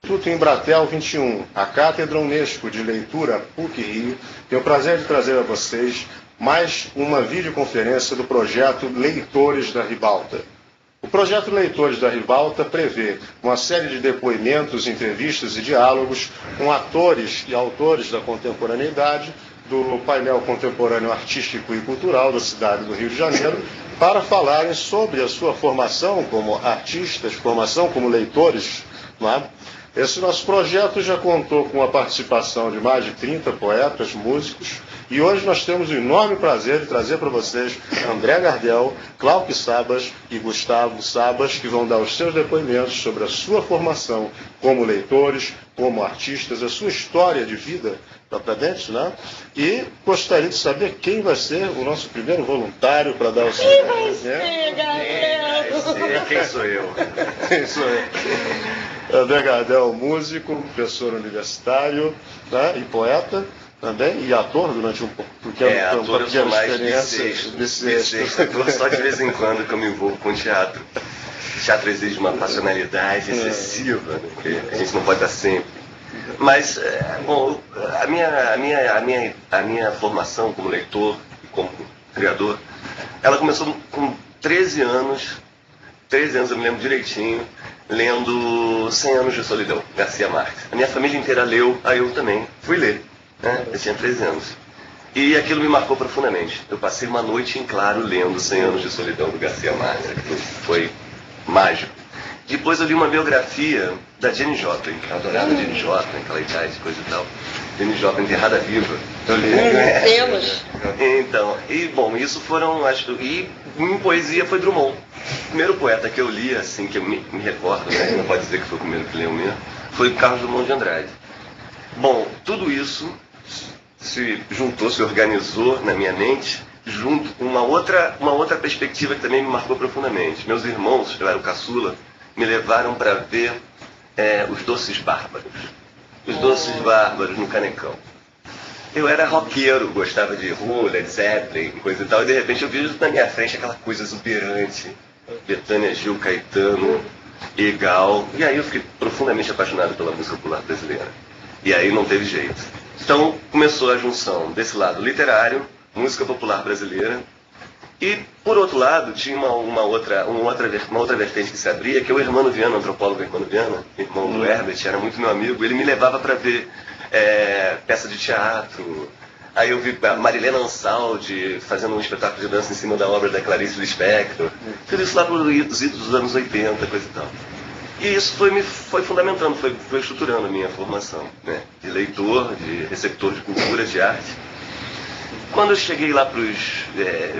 Instituto Embratel 21, a Cátedra Unesco de Leitura PUC-Rio, tem o prazer de trazer a vocês mais uma videoconferência do projeto Leitores da Ribalta. O projeto Leitores da Ribalta prevê uma série de depoimentos, entrevistas e diálogos com atores e autores da contemporaneidade, do painel contemporâneo artístico e cultural da cidade do Rio de Janeiro, para falarem sobre a sua formação como artistas, formação como leitores, não é? Esse nosso projeto já contou com a participação de mais de 30 poetas, músicos, e hoje nós temos o enorme prazer de trazer para vocês André Gardel, Cláudio Sabas e Gustavo Sabas, que vão dar os seus depoimentos sobre a sua formação como leitores, como artistas, a sua história de vida propriamente, né? E gostaria de saber quem vai ser o nosso primeiro voluntário para dar o seu depoimento. Quem sou eu? Quem sou eu? André Gardel, músico, professor universitário, né? E poeta também, e ator durante uma pequena experiência. Ator só de vez em quando que eu me envolvo com teatro. Teatro exige uma passionalidade excessiva, né? Porque a gente não pode estar sempre. Mas, bom, a minha formação como leitor e como criador, ela começou com 13 anos. 13 anos, eu me lembro direitinho, lendo 100 Anos de Solidão, Garcia Marques. A minha família inteira leu, aí eu também fui ler, né? Eu tinha 13 anos. E aquilo me marcou profundamente. Eu passei uma noite em claro lendo 100 Anos de Solidão, do Garcia Marques. Aquilo foi mágico. Depois eu li uma biografia da Janis Joplin, a adorada Janis Joplin, aquela idade, coisa e tal. Janis Joplin, Enterrada Viva. Eu li. Temos. Então, e bom, isso foram, acho, e em poesia foi Drummond. O primeiro poeta que eu li, assim, que eu me recordo, né, não pode dizer que foi o primeiro que leu mesmo, foi Carlos Drummond de Andrade. Bom, tudo isso se juntou, se organizou na minha mente, junto com uma outra perspectiva que também me marcou profundamente. Meus irmãos, eu era o caçula, me levaram para ver Os Doces Bárbaros. Os Doces Bárbaros no Canecão. Eu era roqueiro, gostava de Who, Led Zeppelin, coisa e tal, e de repente eu vi na minha frente aquela coisa exuberante, Bethânia, Gil, Caetano, Egal, e aí eu fiquei profundamente apaixonado pela música popular brasileira. E aí não teve jeito. Então começou a junção desse lado literário, música popular brasileira, e por outro lado tinha uma outra vertente que se abria, que é o Hermano Viana, antropólogo Hermano Viana, irmão do Herbert, era muito meu amigo, ele me levava para ver peça de teatro. Aí eu vi a Marilena Ansaldi fazendo um espetáculo de dança em cima da obra da Clarice Lispector. Tudo isso lá para os anos 80, coisa e tal. E isso foi fundamentando, foi estruturando a minha formação, né? De leitor, de receptor de cultura, de arte. Quando eu cheguei lá para os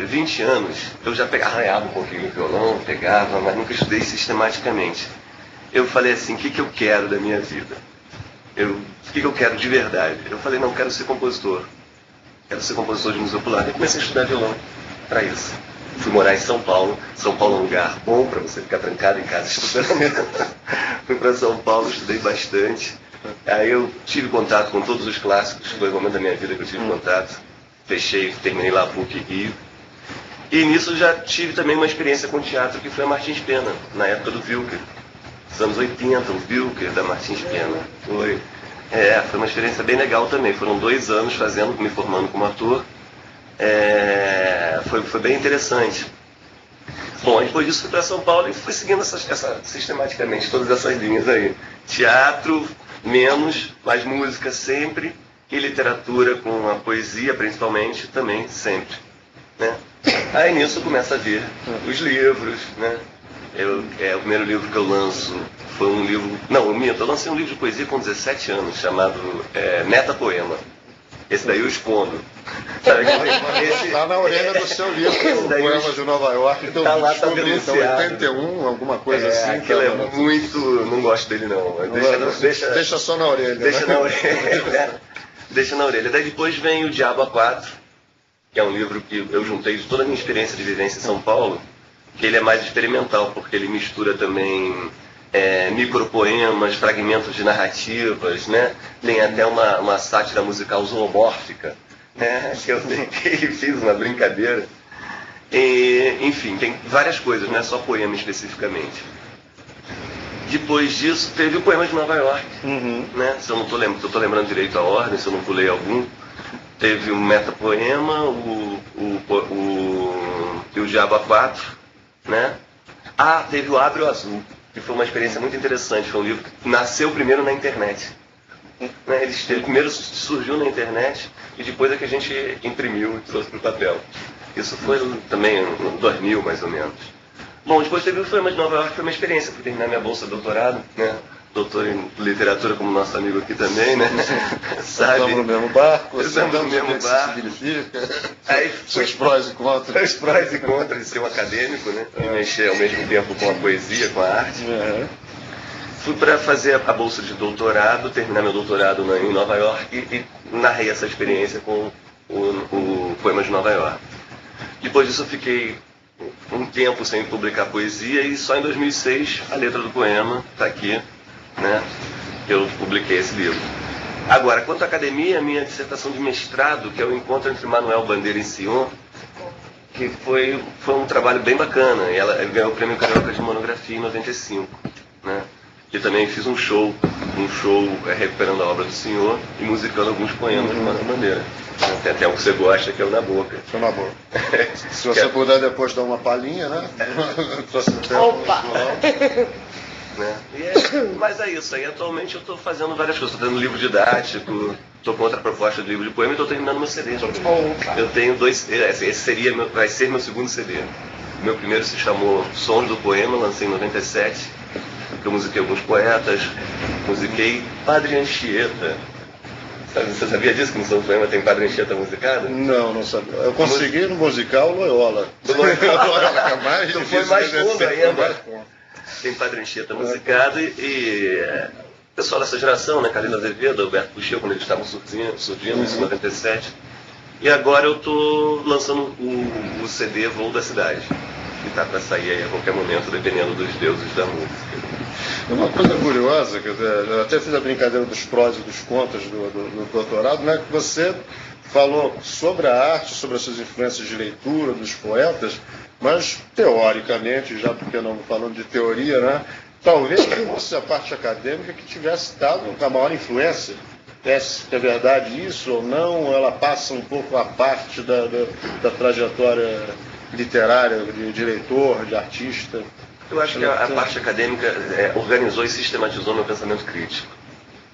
20 anos, eu já arranhava um pouquinho o violão, pegava, mas nunca estudei sistematicamente. Eu falei assim, o que eu quero da minha vida? O que eu quero de verdade? Eu falei, não, quero ser compositor. Quero ser compositor de música popular. Eu comecei a estudar violão para isso. Fui morar em São Paulo. São Paulo é um lugar bom para você ficar trancado em casa estudando. Fui para São Paulo, estudei bastante. Aí eu tive contato com todos os clássicos, foi o momento da minha vida que eu tive contato. Terminei lá a PUC-Rio. E nisso já tive também uma experiência com teatro que foi a Martins Pena, na época do Wilker. Nos anos 80, o Wilker da Martins Pena. Foi uma experiência bem legal também. Foram 2 anos me formando como ator. Foi bem interessante. Bom, depois disso fui para São Paulo e fui seguindo sistematicamente todas essas linhas aí. Teatro, menos, mais música sempre. E literatura com a poesia, principalmente, também, sempre. Né? Aí nisso começa a ver os livros, né? O primeiro livro que eu lanço foi um livro... Não, eu lancei um livro de poesia com 17 anos, chamado Metapoema. Esse daí eu expondo. Está na orelha do seu livro, o Poema de Nova York. Então, tá lá, tá então 81, alguma coisa assim. Aquilo é muito... Não gosto dele, não. Deixa só na orelha. Deixa na orelha. Deixa na orelha. Daí depois vem O Diabo a 4, que é um livro que eu juntei de toda a minha experiência de vivência em São Paulo, que ele é mais experimental, porque ele mistura também micropoemas, fragmentos de narrativas, né? Tem até uma sátira musical zoomórfica, né? Que eu fiz uma brincadeira. Enfim, tem várias coisas, não é só poema especificamente. Depois disso, teve o Poema de Nova York, né? Se eu não tô lembrando direito a ordem, se eu não pulei algum. Teve o Metapoema, e o Diabo A4, né? Ah, teve o Abre o Azul, que foi uma experiência muito interessante. Foi um livro que nasceu primeiro na internet. Né? Ele primeiro surgiu na internet e depois é que a gente imprimiu e trouxe para o papel. Isso foi também em 2000, mais ou menos. Bom, depois teve o Poema de Nova York, foi uma experiência para terminar minha bolsa de doutorado, né? Doutor em literatura, como nosso amigo aqui também, né? Sabe? Estamos no mesmo barco. Estamos no mesmo barco. Significa? Aí, Os prós e contras. Os prós e contras de ser um acadêmico, né? E mexer ao mesmo tempo com a poesia, com a arte. Fui para fazer a bolsa de doutorado, terminar meu doutorado em Nova York e narrei essa experiência com o Poema de Nova York. Depois disso eu fiquei um tempo sem publicar poesia e só em 2006 a letra do poema está aqui, né? Eu publiquei esse livro. Agora, quanto à academia, minha dissertação de mestrado, que é o encontro entre Manuel Bandeira e Sion, que foi um trabalho bem bacana. E ela ganhou o Prêmio Carioca de Monografia em 95, né? E também fiz um show recuperando a obra do senhor e musicando alguns poemas de Manuel Bandeira. Tem até um que você gosta, que é o Na Boca. Foi Na Boca. Se você puder depois dar uma palhinha, né? Opa! Né? Mas é isso, aí atualmente eu estou fazendo várias coisas, estou fazendo livro didático, estou com outra proposta de livro de poema e estou terminando meu CD. Eu tenho dois, esse vai ser meu segundo CD. Meu primeiro se chamou Sons do Poema, lancei em 97, eu musiquei alguns poetas, musiquei Padre Anchieta. Você sabia disso, que no São Poema tem Padre Anchieta musicado? Não sabia. Eu consegui no musical Loyola. Loyola é mais então foi mais fundo ainda. Tem Padre Anchieta musicado e o pessoal dessa geração, né, Carlinhos Azevedo, Alberto Puxeu, quando eles estavam surgindo em 97. E agora eu estou lançando o CD Voo da Cidade, que está para sair aí a qualquer momento, dependendo dos deuses da música. Uma coisa curiosa, quer dizer, eu até fiz a brincadeira dos prós e dos contras do doutorado, né, que você falou sobre a arte, sobre as suas influências de leitura, dos poetas, mas teoricamente, já porque não falando de teoria, né, talvez fosse a parte acadêmica que tivesse dado a maior influência. É verdade isso ou não? Ela passa um pouco a parte da trajetória literária de leitor, de artista? Eu acho que a parte acadêmica organizou e sistematizou meu pensamento crítico,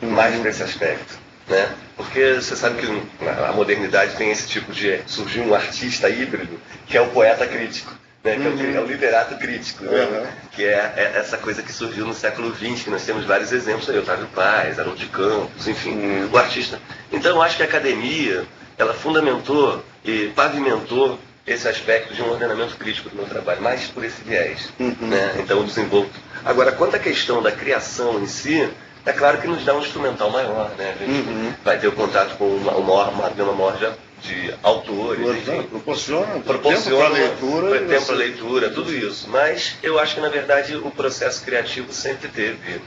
mais nesse aspecto, né? Porque você sabe que a modernidade tem esse tipo de... surgiu um artista híbrido, que é o poeta crítico, né? Que é o literato crítico, né? Que é essa coisa que surgiu no século XX, que nós temos vários exemplos aí, Otávio Paz, Haroldo de Campos, enfim, o artista. Então eu acho que a academia, ela fundamentou e pavimentou esse aspecto de um ordenamento crítico do meu trabalho, mais por esse viés, né? Então eu desenvolvo. Agora, quanto à questão da criação em si, é claro que nos dá um instrumental maior, né? A gente vai ter o contato com uma gama maior de autores, enfim. Proporciona tempo para leitura. Leitura, tudo isso. Mas eu acho que, na verdade, o processo criativo sempre teve,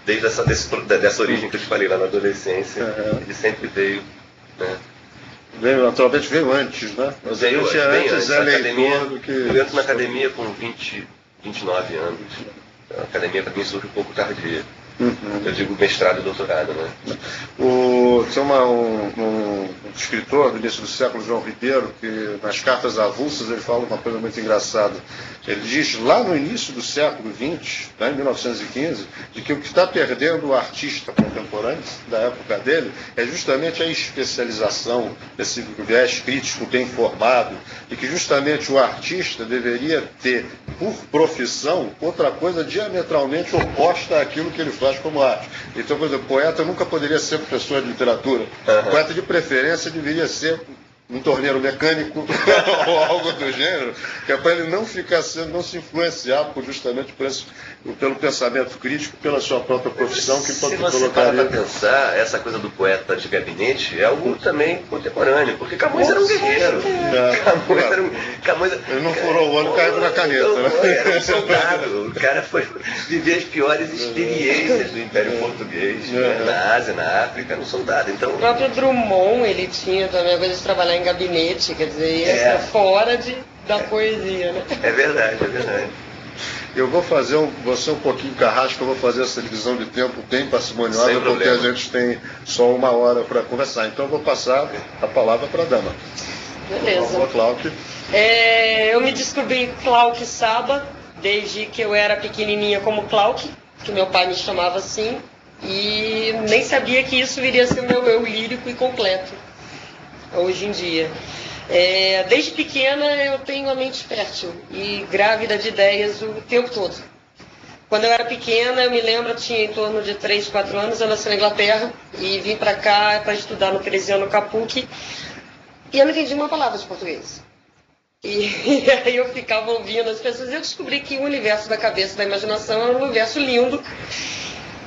desde dessa origem que eu te falei lá na adolescência, ele sempre veio, né? Naturalmente veio antes, né? Mas veio antes, eu entro na academia com 29 anos. A academia para mim surge um pouco tardia. Eu digo mestrado e doutorado, né? Tem um escritor do início do século, João Ribeiro, que nas cartas avulsas ele fala uma coisa muito engraçada. Ele diz, lá no início do século XX, né, em 1915, de que o que está perdendo o artista contemporâneo da época dele é justamente a especialização, esse viés crítico bem formado, e que justamente o artista deveria ter, por profissão, outra coisa diametralmente oposta àquilo que ele faz como arte. Então, por exemplo, poeta nunca poderia ser professor de literatura. Poeta, de preferência, deveria ser um torneiro mecânico ou algo do gênero, que é para ele não ficar não se influenciar justamente pelo pensamento crítico, pela sua própria profissão. Que se você parar para pensar, essa coisa do poeta de gabinete é algo também contemporâneo, porque Camões era um guerreiro. Ele não furou o olho, caiu na caneta. Era um soldado. O cara foi viver as piores experiências do Império Português, né? Na Ásia, na África, era um soldado. Então, o próprio Drummond, ele tinha também a coisa de trabalhar em gabinete, quer dizer, ia fora da poesia, né? É verdade, é verdade. Eu vou fazer você um pouquinho carrasco, eu vou fazer essa divisão de tempo bem parcimoniosa, porque a gente tem só 1 hora para conversar. Então eu vou passar a palavra para a dama. Beleza. Cláudia. Eu me descobri Cláudia Saba desde que eu era pequenininha como Cláudia, que meu pai me chamava assim, e nem sabia que isso viria a ser meu eu lírico e completo hoje em dia. Desde pequena eu tenho a mente fértil e grávida de ideias o tempo todo. Quando eu era pequena, eu me lembro, eu tinha em torno de 3, 4 anos, eu nasci na Inglaterra e vim para cá para estudar no Teresiano Capucci, e eu não entendi uma palavra de português. E aí eu ficava ouvindo as pessoas e eu descobri que o universo da cabeça, da imaginação, é um universo lindo.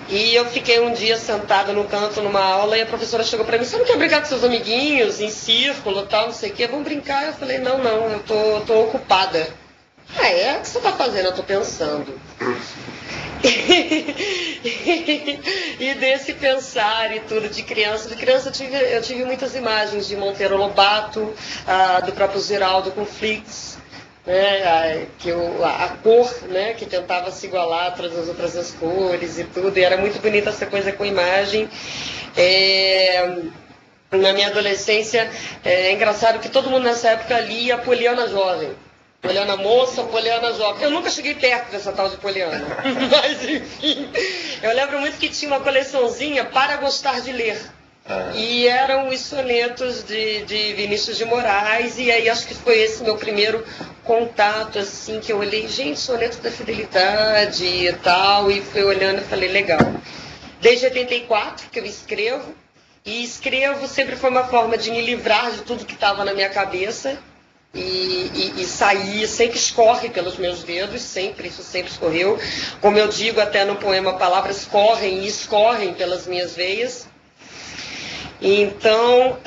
E eu fiquei um dia sentada no canto numa aula e a professora chegou para mim: você não quer brincar com seus amiguinhos em círculo, tal, não sei o quê? Vamos brincar? Eu falei: não, eu tô ocupada. Ah, é? O que você está fazendo? Eu tô pensando. E desse pensar e tudo de criança eu tive muitas imagens de Monteiro Lobato, do próprio Ziraldo com Flix, né, a cor, né, que tentava se igualar a todas as outras cores e tudo, e era muito bonita essa coisa com imagem. Na minha adolescência, é engraçado que todo mundo nessa época lia Poliana Jovem. Poliana Moça, Poliana Jovem. Eu nunca cheguei perto dessa tal de Poliana. Mas, enfim, eu lembro muito que tinha uma coleçãozinha para gostar de ler. E eram os sonetos de Vinícius de Moraes. E aí acho que foi esse meu primeiro contato, assim, que eu olhei, gente, soneto da fidelidade e tal. E fui olhando e falei, legal. Desde 84 que eu escrevo. E escrevo sempre foi uma forma de me livrar de tudo que estava na minha cabeça. E sair, sempre escorre pelos meus dedos, isso sempre escorreu. Como eu digo até no poema, palavras correm e escorrem pelas minhas veias. Então,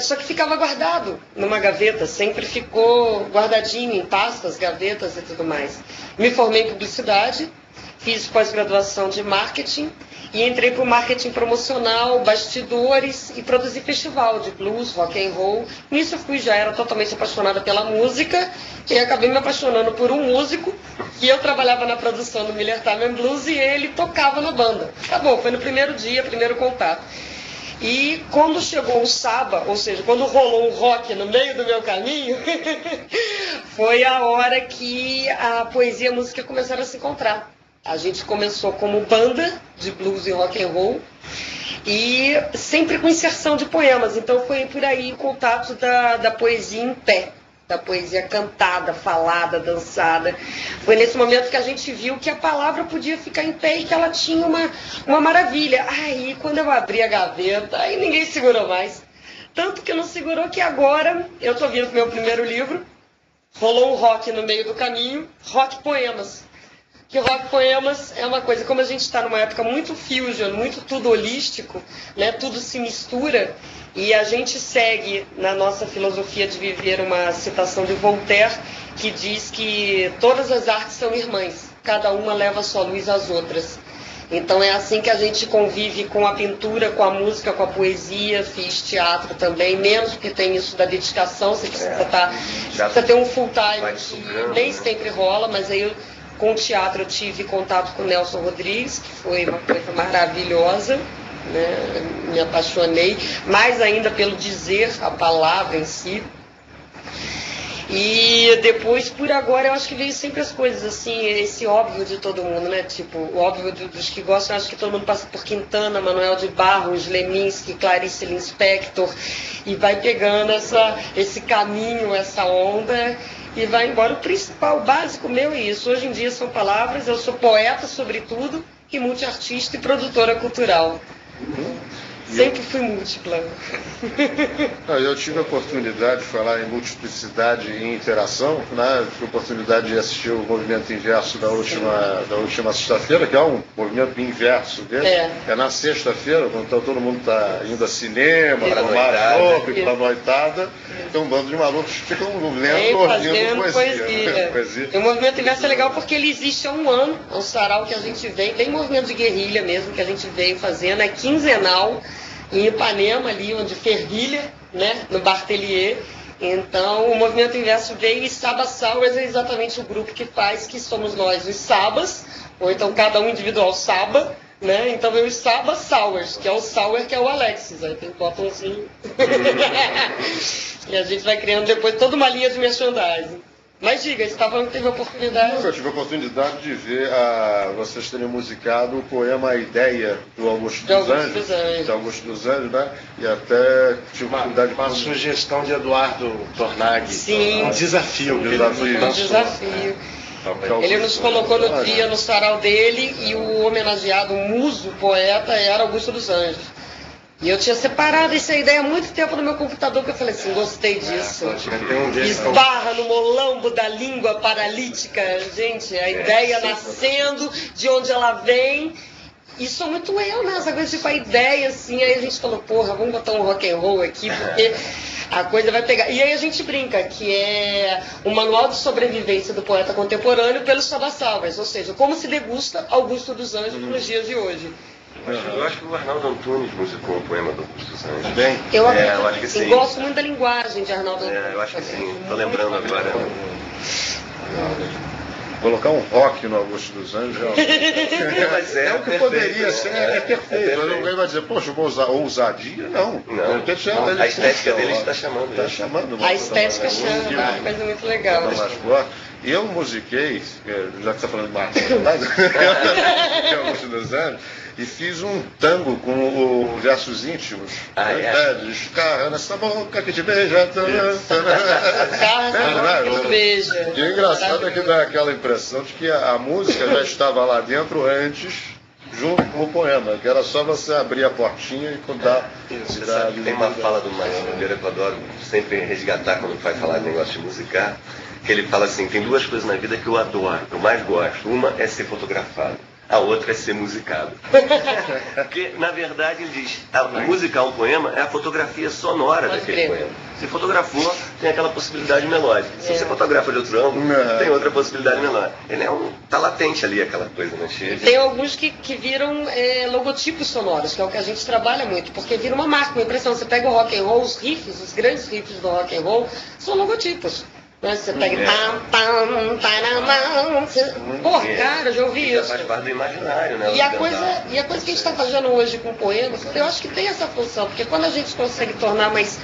só que ficava guardado numa gaveta, sempre ficou guardadinho em pastas, gavetas e tudo mais. Me formei em publicidade, fiz pós-graduação de marketing e entrei para o marketing promocional, bastidores, e produzi festival de blues, rock and roll. Nisso eu já era totalmente apaixonada pela música e acabei me apaixonando por um músico, e eu trabalhava na produção do Miller Time and Blues e ele tocava na banda. Tá bom, foi no primeiro dia, primeiro contato. E quando chegou o Saba, ou seja, quando rolou um rock no meio do meu caminho, foi a hora que a poesia e a música começaram a se encontrar. A gente começou como banda de blues e rock and roll e sempre com inserção de poemas. Então foi por aí o contato da poesia em pé, da poesia cantada, falada, dançada. Foi nesse momento que a gente viu que a palavra podia ficar em pé e que ela tinha uma maravilha. Aí quando eu abri a gaveta, aí ninguém segurou mais. Tanto que não segurou que agora eu estou vindo com o meu primeiro livro, rolou um rock no meio do caminho, rock poemas. Que rock poemas é uma coisa, como a gente está numa época muito fusion, muito tudo holístico, né, tudo se mistura, e a gente segue na nossa filosofia de viver uma citação de Voltaire, que diz que todas as artes são irmãs, cada uma leva a sua luz às outras. Então é assim que a gente convive com a pintura, com a música, com a poesia. Fiz teatro também, menos porque tem isso da dedicação, você precisa ter um full time, que nem sempre rola, mas aí com o teatro eu tive contato com o Nelson Rodrigues, que foi uma coisa maravilhosa, né? Me apaixonei, mais ainda pelo dizer a palavra em si. E depois, por agora, eu acho que veio sempre as coisas, assim, esse óbvio de todo mundo, né? Tipo, o óbvio dos que gostam, eu acho que todo mundo passa por Quintana, Manuel de Barros, Leminski, Clarice Lispector, e vai pegando esse caminho, essa onda, e vai embora. O principal, o básico meu é isso. Hoje em dia são palavras, eu sou poeta, sobretudo, e multiartista e produtora cultural. Sempre fui múltipla. Eu tive a oportunidade de falar em multiplicidade e interação, né? Tive a oportunidade de assistir o movimento inverso da última sexta-feira, que é um movimento inverso dele. É na sexta-feira, quando todo mundo está indo a cinema, tomar chopp, para noitada, então um bando de malucos ficam lendo, ouvindo poesia. O movimento inverso é legal porque ele existe há um ano, é um sarau que a gente vem, tem movimento de guerrilha mesmo que a gente veio fazendo, é quinzenal, em Ipanema, ali onde fervilha, né, no Bartelier, Então, o Movimento Inverso veio e Saba Sours é exatamente o grupo que faz, que somos nós, os Sabas, ou então cada um individual Saba, né? Então veio os Saba Sours, que é o Sour, que é o Alexis. Aí tem botãozinho. E a gente vai criando depois toda uma linha de merchandising. Mas diga, você estava falando que teve a oportunidade. Eu tive a oportunidade de ver vocês terem musicado o poema A Ideia do Augusto dos Anjos. De Augusto dos Anjos, né? E até tive a oportunidade uma sugestão de Eduardo Tornaghi. Sim. Um desafio. Um desafio. Ele nos colocou no dia, no sarau dele, e o homenageado, o muso, poeta, era Augusto dos Anjos. E eu tinha separado essa ideia há muito tempo no meu computador, que eu falei assim, gostei disso. Esbarra no molambo da língua paralítica, gente, a ideia nascendo, de onde ela vem. E sou muito eu, né? Essa coisa tipo a ideia, assim, aí a gente falou, porra, vamos botar um rock and roll aqui, porque a coisa vai pegar. E aí a gente brinca, que é o manual de sobrevivência do poeta contemporâneo pelos Saba Sours, ou seja, como se degusta Augusto dos Anjos nos dias de hoje. Eu acho que o Arnaldo Antunes musicou um poema do Augusto dos Anjos. Bem, eu acho que sim. Eu gosto muito da linguagem de Arnaldo Antunes. Eu acho que sim. Estou lembrando agora. Colocar um rock no Augusto dos Anjos Mas é o que perfeito, poderia ser, é perfeito. Alguém vai dizer, poxa, ousadia? Não. A estética dele está chamando. Está chamando. A estética chama, é uma coisa muito legal. Eu musiquei, já que você está falando de Marcos, que é o Augusto dos Anjos, e fiz um tango com os versos íntimos. Descarra nessa boca que te beija. Descarra que te beija. E o engraçado é que dá aquela impressão de que a música já estava lá dentro antes, junto com o poema, que era só você abrir a portinha e contar. Você sabe que tem uma fala do Maestro Oliveira que eu adoro sempre resgatar quando vai falar de negócio de musicar, que ele fala assim, tem duas coisas na vida que eu adoro, que eu mais gosto. Uma é ser fotografado, a outra é ser musicado. Porque, na verdade, ele diz, musicar um poema é a fotografia sonora daquele poema. Se fotografou, tem aquela possibilidade melódica. Se você fotografa de outro ângulo, tem outra possibilidade melódica. Ele tá latente ali, aquela coisa, né? Tem alguns que viram logotipos sonoros, que é o que a gente trabalha muito, porque vira uma marca, uma impressão. Você pega o rock and roll, os riffs, os grandes riffs do rock and roll, são logotipos. Você pega porra, cara, eu já ouvi isso. Faz parte do imaginário, né? E a coisa que a gente está fazendo hoje com poemas, eu acho que tem essa função, porque quando a gente consegue tornar mais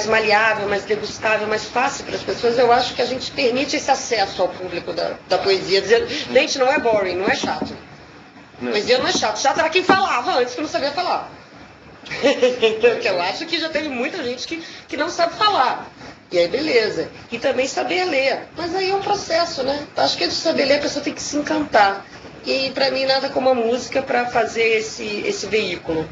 maleável, mais degustável, mais fácil para as pessoas, eu acho que a gente permite esse acesso ao público da poesia, dizendo, gente, não é boring, não é chato. Poesia não é chato. Chato era quem falava antes, que não sabia falar. Eu acho que já teve muita gente que não sabe falar. E aí, beleza. E também saber ler. Mas aí é um processo, né? Acho que de saber ler a pessoa tem que se encantar. E pra mim, nada como a música para fazer esse veículo.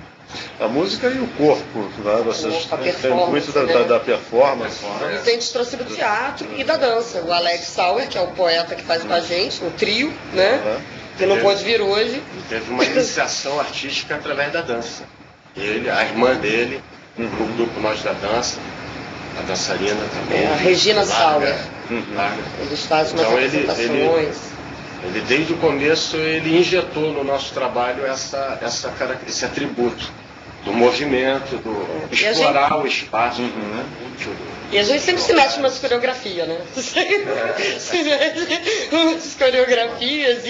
A música e o corpo, né? Vocês têm muito da performance. E a gente trouxe do teatro e da dança. O Alex Sauer, que é o poeta que faz com a gente, o trio, né? Que não pôde vir hoje. Teve uma iniciação artística através da dança. Ele, a irmã dele, o grupo Nós da Dança, a dançarina também. A Regina Sauer. Eles fazem umas apresentações. Ele, desde o começo, ele injetou no nosso trabalho esse atributo do movimento, do explorar o espaço. Né? E a gente sempre se mete umas coreografias, né? Se mete umas coreografias.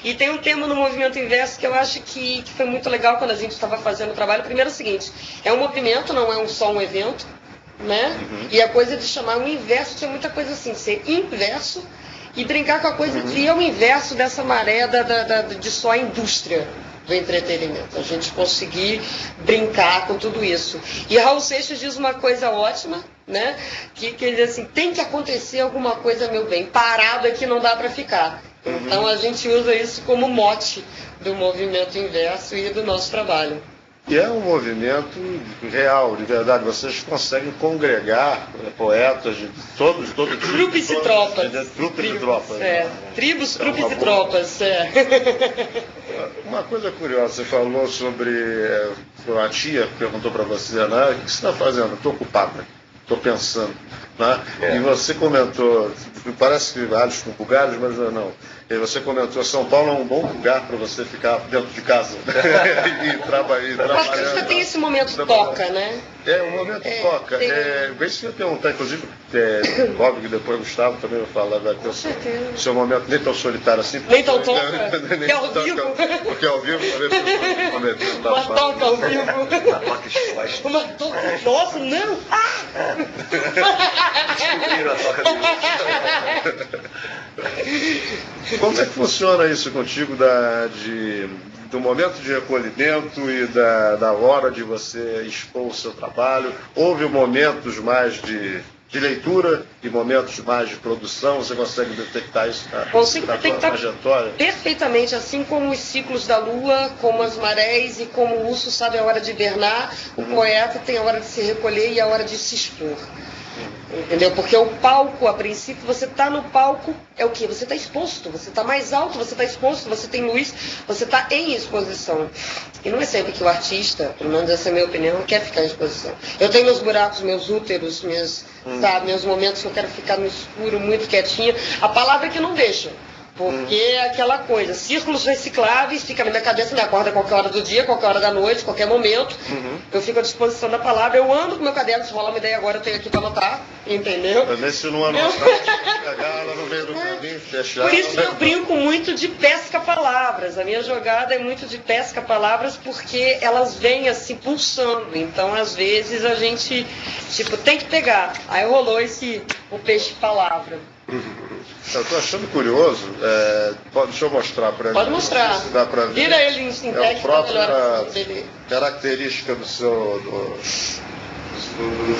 E tem um tema no Movimento Inverso que eu acho que foi muito legal quando a gente estava fazendo o trabalho. Primeiro é o seguinte, é um movimento, não é só um evento, né? E a coisa de chamar um inverso, tinha muita coisa assim, ser inverso e brincar com a coisa de o inverso dessa maré de só a indústria do entretenimento. A gente conseguir brincar com tudo isso. E Raul Seixas diz uma coisa ótima, né? Que ele diz assim, tem que acontecer alguma coisa, meu bem, parado aqui não dá para ficar. Então a gente usa isso como mote do Movimento Inverso e do nosso trabalho. E é um movimento real, de verdade. Vocês conseguem congregar poetas de todos trupes e tropas. Trupes e tropas. Tribos, trupes e tropas. Uma coisa curiosa, você falou sobre a tia perguntou para você, né? O que você está fazendo? Estou ocupada, estou pensando. Né? E você comentou parece que alhos com bugalhos, mas não. E você comentou, São Paulo é um bom lugar para você ficar dentro de casa e trabalhar. Eu acho que você tem esse momento toca, né? É, o momento toca. Tem... Bem, se eu perguntar, inclusive, óbvio que depois o Gustavo também vai falar, vai ter o seu momento nem tão solitário assim. Nem tão toca, que é ao vivo. Porque é ao vivo, também prometeu. Uma toca ao vivo. Uma toca exposta. Uma toca, nossa, não! Ah! Descobriram a toca do... Como é que funciona isso contigo do momento de recolhimento e da hora de você expor o seu trabalho? Houve momentos mais de leitura e momentos mais de produção? Você consegue detectar isso na tua trajetória? Perfeitamente, assim como os ciclos da lua, como as marés e como o urso sabe a hora de hibernar, o poeta tem a hora de se recolher e a hora de se expor. Entendeu? Porque o palco, a princípio, você está no palco, é o quê? Você está exposto, você está mais alto, você está exposto, você tem luz, você está em exposição. E não é sempre que o artista, pelo menos essa é a minha opinião, quer ficar em exposição. Eu tenho meus buracos, meus úteros, meus momentos que eu quero ficar no escuro, muito quietinha. A palavra é que não deixa. Porque é aquela coisa, círculos recicláveis, fica na minha cabeça, me acorda a qualquer hora do dia, qualquer hora da noite, qualquer momento. Eu fico à disposição da palavra, eu ando com meu caderno, se rolar uma ideia agora, eu tenho aqui para anotar, entendeu? Também se não anotar, pegar ela no meio do caminho, fechar. Por isso que eu brinco muito de pesca-palavras. A minha jogada é muito de pesca-palavras porque elas vêm assim pulsando. Então, às vezes, a gente, tem que pegar. Aí rolou o peixe-palavra. Eu estou achando curioso, deixa eu mostrar para ele. Pode mostrar. Dá para ver. Vira ele em É a própria dele. característica do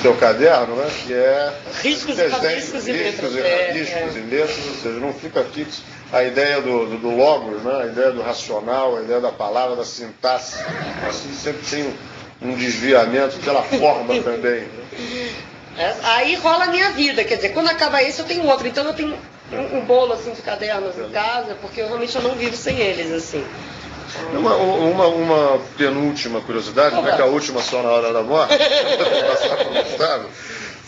teu caderno, né? Que é riscos desenho, e letras. Riscos e letras, ou seja, não fica fixo. A ideia do logos, né? A ideia do racional, a ideia da palavra, da sintaxe, assim, sempre tem um desviamento pela forma também. Aí rola a minha vida, quer dizer, quando acaba esse eu tenho outro, então eu tenho um bolo assim de cadernos em casa, porque eu realmente não vivo sem eles, assim. Uma penúltima curiosidade, não é que a última só na hora da morte, passar para o Gustavo,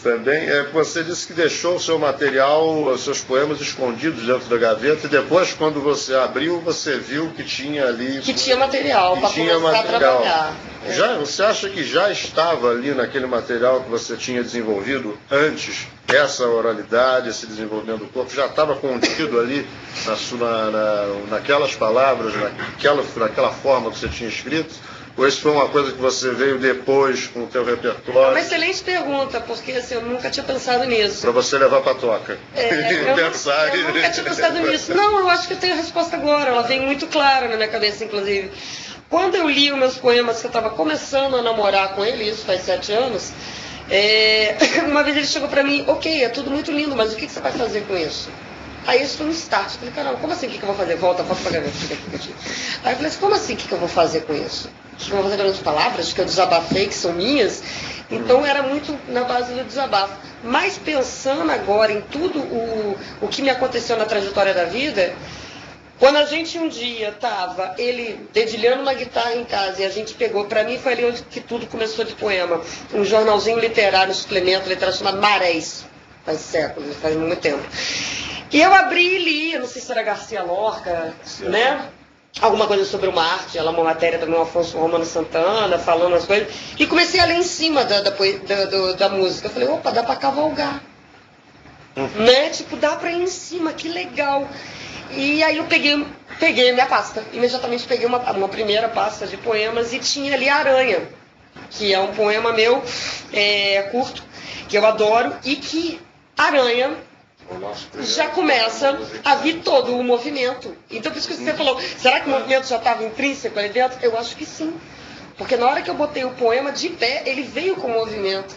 também, você disse que deixou o seu material, os seus poemas escondidos dentro da gaveta e depois, quando você abriu, você viu que tinha ali... Que tinha material para começar a trabalhar. Você acha que já estava ali naquele material que você tinha desenvolvido antes, essa oralidade, esse desenvolvimento do corpo, já estava contido ali naquelas palavras, naquela forma que você tinha escrito? Ou isso foi uma coisa que você veio depois com o teu repertório? É uma excelente pergunta, porque assim, eu nunca tinha pensado nisso. Para você levar para a toca. Eu nunca tinha pensado nisso. Não, eu acho que eu tenho a resposta agora, ela vem muito clara na minha cabeça, inclusive. Quando eu li os meus poemas, que eu estava começando a namorar com ele, isso faz 7 anos, uma vez ele chegou para mim, ok, é tudo muito lindo, mas o que você vai fazer com isso? Aí isso foi um start. Eu falei, caramba, como assim, o que eu vou fazer? Volta pra gaveta. Aí eu falei assim, como assim, o que eu vou fazer com isso? O que eu vou fazer com as palavras que eu desabafei, que são minhas? Então era muito na base do desabafo. Mas pensando agora em tudo o que me aconteceu na trajetória da vida, quando a gente um dia estava, ele dedilhando uma guitarra em casa, e a gente pegou, para mim foi ali onde que tudo começou de poema, um jornalzinho literário, um suplemento literário chamado Marés, faz séculos, faz muito tempo. E eu abri e li, eu não sei se era Garcia Lorca, né? Alguma coisa sobre o Marte, ela uma matéria também, o Afonso Romano Santana, falando as coisas, e comecei a ler em cima da música. Eu falei, opa, dá para cavalgar. Né? Dá para ir em cima, que legal. E aí eu peguei a minha pasta, imediatamente peguei uma primeira pasta de poemas e tinha ali Aranha, que é um poema meu curto, que eu adoro, e que Aranha já começa a vir todo o movimento. Então por isso que você falou, será que o movimento já estava intrínseco ali dentro? Eu acho que sim, porque na hora que eu botei o poema de pé, ele veio com o movimento.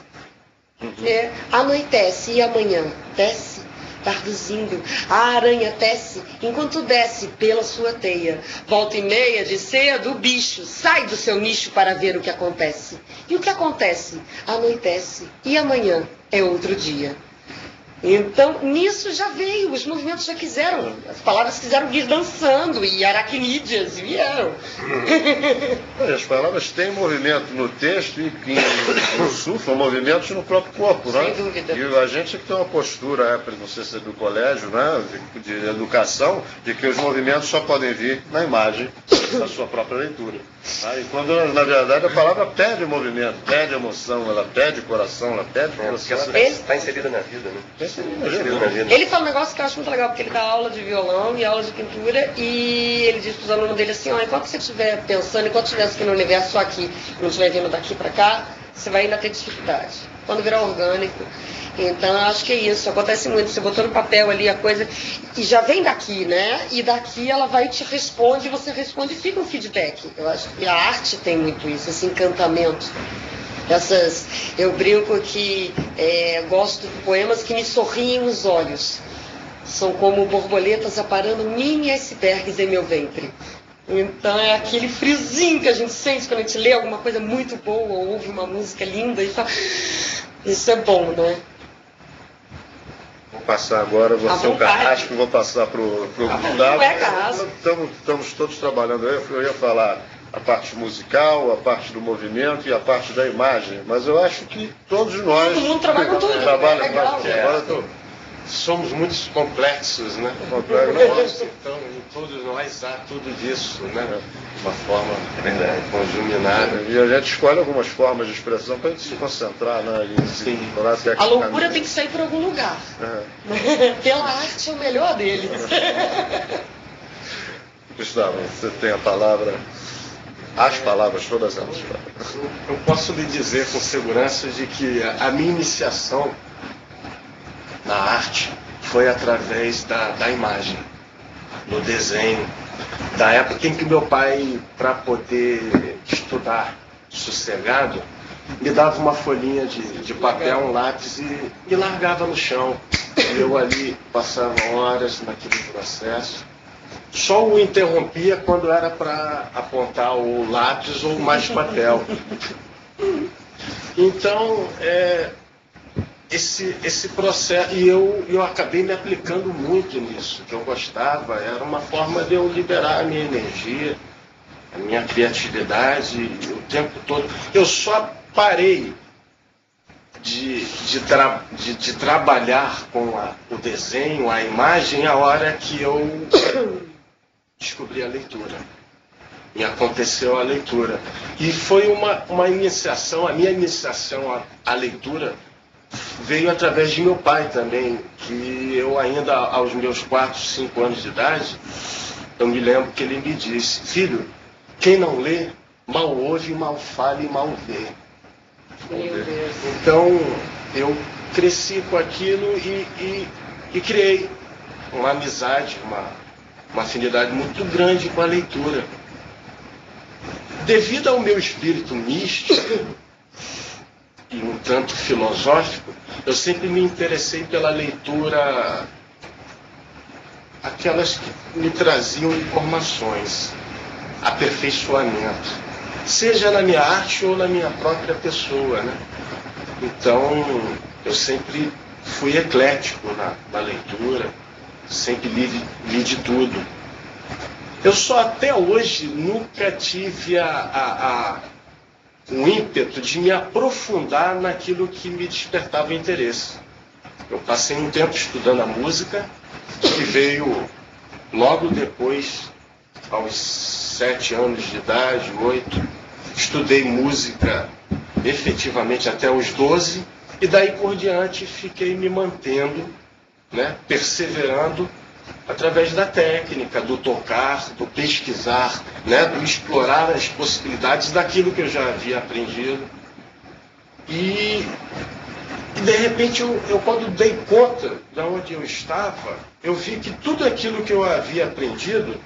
Anoitece e amanhã desce, tarduzindo, a aranha tece, enquanto desce pela sua teia. Volta e meia de cedo, o bicho sai do seu nicho para ver o que acontece. E o que acontece? Anoitece e amanhã é outro dia. Então, nisso já veio, os movimentos já quiseram, as palavras quiseram vir dançando, e aracnídeas vieram. As palavras têm movimento no texto e insuflam movimentos no próprio corpo, né? Sem dúvida. E a gente tem uma postura, não sei se é do colégio, né, de educação, de que os movimentos só podem vir na imagem da sua própria leitura. E quando, na verdade, a palavra pede movimento, pede emoção, ela pede coração, ela pede Porque coração. está inserida na vida, né? Ele fala um negócio que eu acho muito legal, porque ele dá aula de violão e aula de pintura, e ele diz para os alunos dele assim, ó, enquanto você estiver pensando, enquanto estiver aqui no universo, só aqui, não estiver vindo daqui para cá, você vai ainda ter dificuldade. Quando virar orgânico. Então, eu acho que é isso, acontece muito. Você botou no papel ali a coisa, e já vem daqui, né? E daqui ela vai e te responde, e você responde e fica um feedback. Eu acho que a arte tem muito isso, esse encantamento. Eu brinco que gosto de poemas que me sorriem os olhos. São como borboletas aparando mini icebergs em meu ventre. Então é aquele friozinho que a gente sente quando a gente lê alguma coisa muito boa ou ouve uma música linda e fala, isso é bom, né? Vou passar agora, vou ser um carrasco, vou passar para o Gustavo. Não é carrasco. Estamos todos trabalhando aí, eu ia falar a parte musical, a parte do movimento e a parte da imagem, mas eu acho que todos nós... Todo mundo trabalha com tudo, trabalha é legal. Somos muito complexos, né? Então, em todos nós há tudo disso, né? De uma forma conjuminada. E a gente escolhe algumas formas de expressão para a gente se concentrar, né? A loucura tem que sair por algum lugar. Pela arte é o melhor deles. Gustavo, você tem a palavra, as palavras, todas elas. Eu posso lhe dizer com segurança de que a minha iniciação na arte foi através da imagem, do desenho, da época em que meu pai, para poder estudar sossegado, me dava uma folhinha de papel, um lápis e me largava no chão. Eu ali passava horas naquele processo. Só o interrompia quando era para apontar o lápis ou mais papel. Então, esse processo, e eu acabei me aplicando muito nisso, que eu gostava, era uma forma de eu liberar a minha energia, a minha criatividade, o tempo todo. Eu só parei de trabalhar com o desenho, a imagem, a hora que eu descobri a leitura. E aconteceu a leitura. E foi uma iniciação, a minha iniciação à leitura veio através de meu pai também, que eu ainda aos meus 4, 5 anos de idade, eu me lembro que ele me disse, filho, quem não lê, mal ouve, mal fala e mal vê. Então, eu cresci com aquilo e criei uma amizade, uma afinidade muito grande com a leitura. Devido ao meu espírito místico e um tanto filosófico, eu sempre me interessei pela leitura, aquelas que me traziam informações, aperfeiçoamento, seja na minha arte ou na minha própria pessoa, né? Então, eu sempre fui eclético na leitura, sempre li de tudo. Eu só até hoje nunca tive o ímpeto de me aprofundar naquilo que me despertava interesse. Eu passei um tempo estudando a música, que veio logo depois, aos 7 anos de idade, 8. Estudei música efetivamente até os 12, e daí por diante fiquei me mantendo, né, perseverando, através da técnica, do tocar, do pesquisar, né, do explorar as possibilidades daquilo que eu já havia aprendido. E de repente, eu quando dei conta de onde eu estava, eu vi que tudo aquilo que eu havia aprendido,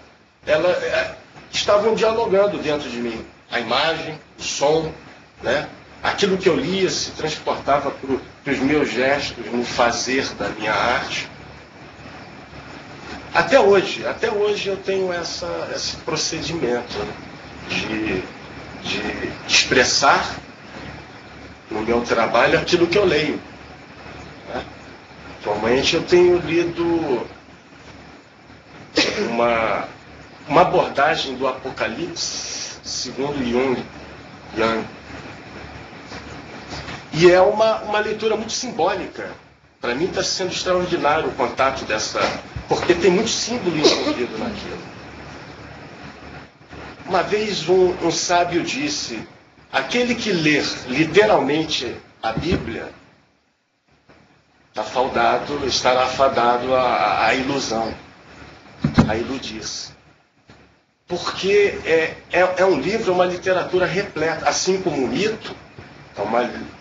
estavam dialogando dentro de mim. A imagem, o som, né, aquilo que eu lia se transportava para os meus gestos, no fazer da minha arte. Até hoje eu tenho esse procedimento de expressar no meu trabalho aquilo que eu leio, né? Atualmente eu tenho lido uma abordagem do Apocalipse segundo Jung. E é uma leitura muito simbólica. Para mim está sendo extraordinário o contato dessa... Porque tem muito símbolo envolvido naquilo. Uma vez um sábio disse: aquele que ler literalmente a Bíblia estará fadado à ilusão, a iludir-se. Porque é um livro, é uma literatura repleta, assim como o mito,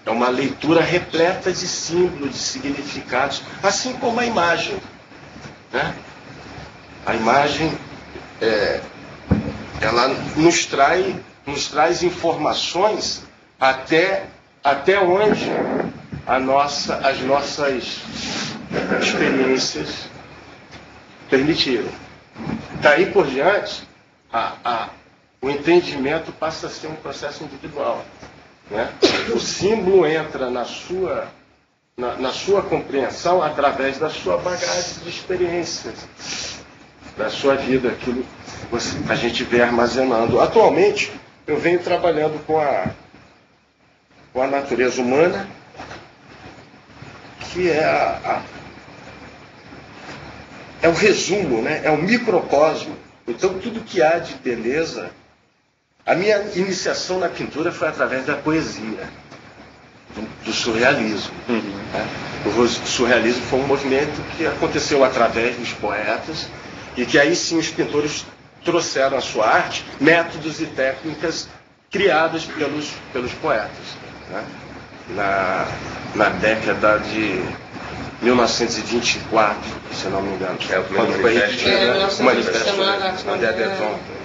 é uma leitura repleta de símbolos, de significados, assim como a imagem. Né? A imagem, ela nos traz informações até onde as nossas experiências permitiram. Daí por diante, o entendimento passa a ser um processo individual. Né? O símbolo entra na sua compreensão através da sua bagagem de experiências, da sua vida, aquilo que a gente vem armazenando. Atualmente, eu venho trabalhando com a natureza humana, que é o resumo, né? É o microcosmo. Então, tudo que há de beleza... A minha iniciação na pintura foi através da poesia, do surrealismo. Né? O surrealismo foi um movimento que aconteceu através dos poetas, e que aí sim os pintores trouxeram à sua arte métodos e técnicas criadas pelos poetas. Né? Na década de 1924, se não me engano. Quando foi o manifesto André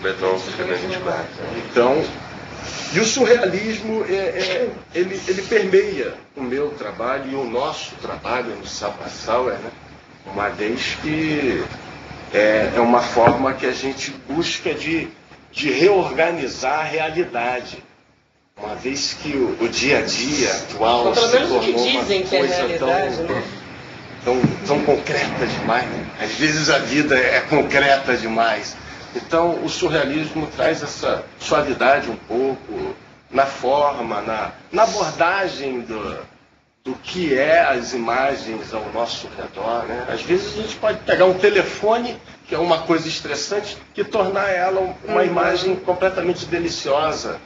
Breton escreveu em 24. Então, e o surrealismo, ele permeia o meu trabalho e o nosso trabalho no Sabassauer, né? Uma vez que é uma forma que a gente busca de reorganizar a realidade. Uma vez que o dia a dia atual se tornou uma coisa tão concreta demais. Né? Às vezes a vida é concreta demais. Então o surrealismo traz essa suavidade um pouco na forma, na abordagem do que é as imagens ao nosso redor. Né? Às vezes a gente pode pegar um telefone, que é uma coisa estressante, e tornar ela uma imagem completamente deliciosa,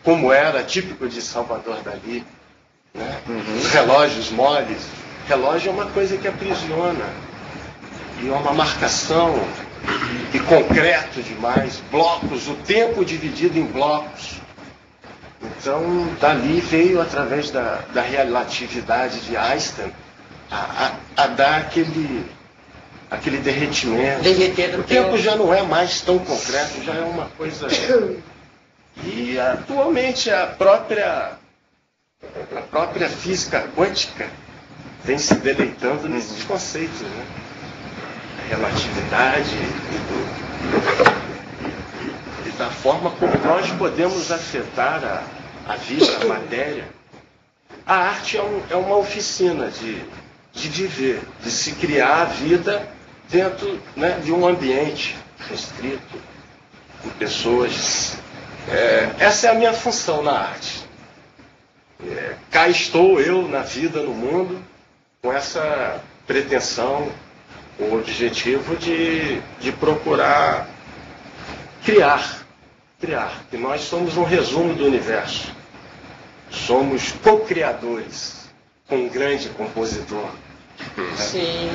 como era típico de Salvador Dalí. Né? Os relógios moles. Relógio é uma coisa que aprisiona, e é uma marcação, e concreto demais, blocos, o tempo dividido em blocos. Então, dali veio, através da relatividade de Einstein, a dar aquele derretimento. O tempo já não é mais tão concreto, já é uma coisa... E atualmente a própria física quântica vem se deleitando nesses conceitos, né? A relatividade e da forma como nós podemos afetar a vida, a matéria. A arte é uma oficina de viver, de se criar a vida dentro, né, de um ambiente restrito, com pessoas. Essa é a minha função na arte. Cá estou eu na vida, no mundo, com essa pretensão, o objetivo de procurar criar, que nós somos um resumo do universo. Somos co-criadores com um grande compositor. Sim.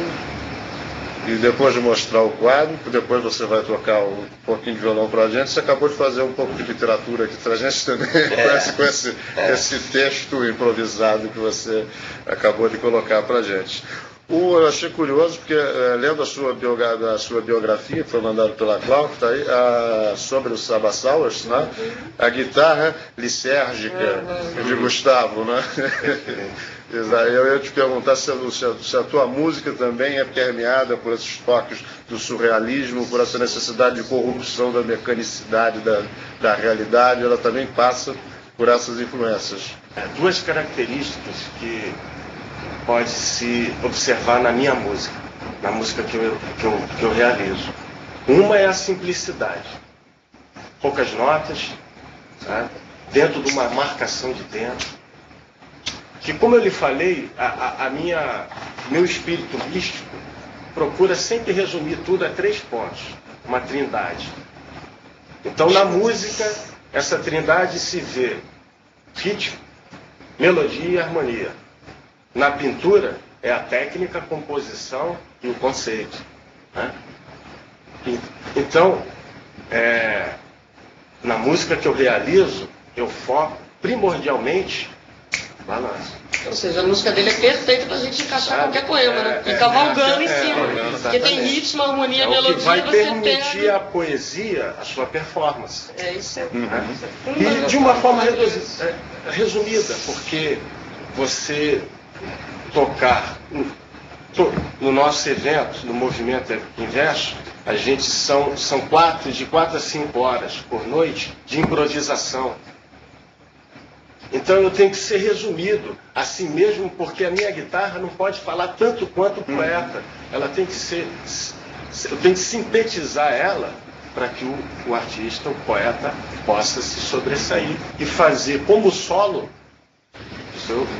E depois de mostrar o quadro, depois você vai tocar um pouquinho de violão para a gente. Você acabou de fazer um pouco de literatura aqui para a gente também, com esse texto improvisado que você acabou de colocar para a gente. Eu achei curioso, porque lendo a sua biografia, que foi mandada pela Cláudia, está aí, sobre o Sabassauers, né? A guitarra lisérgica de Gustavo, né? Eu ia te perguntar se a tua música também é permeada por esses toques do surrealismo, por essa necessidade de corrupção da mecanicidade da realidade, ela também passa por essas influências. Duas características que pode se observar na minha música, na música que eu realizo. Uma é a simplicidade. Poucas notas, sabe? Dentro de uma marcação de tempo. Que, como eu lhe falei, meu espírito místico procura sempre resumir tudo a 3 pontos. Uma trindade. Então, na música, essa trindade se vê ritmo, melodia e harmonia. Na pintura, é a técnica, a composição e o conceito. Né? Então, na música que eu realizo, eu foco primordialmente balanço. Ou seja, a música dele é perfeita pra gente encaixar qualquer poema, né? E cavalgando em cima. Porque tem ritmo, harmonia, melodia, que vai você permitir pega... a poesia, a sua performance. Isso é... E de uma forma resumida, porque você tocar no nosso evento, no Movimento Inverso, a gente são de 4 a 5 horas por noite de improvisação. Então eu tenho que ser resumido, assim mesmo, porque a minha guitarra não pode falar tanto quanto o poeta. Ela tem que ser, eu tenho que sintetizar ela para que o artista, o poeta, possa se sobressair e fazer como solo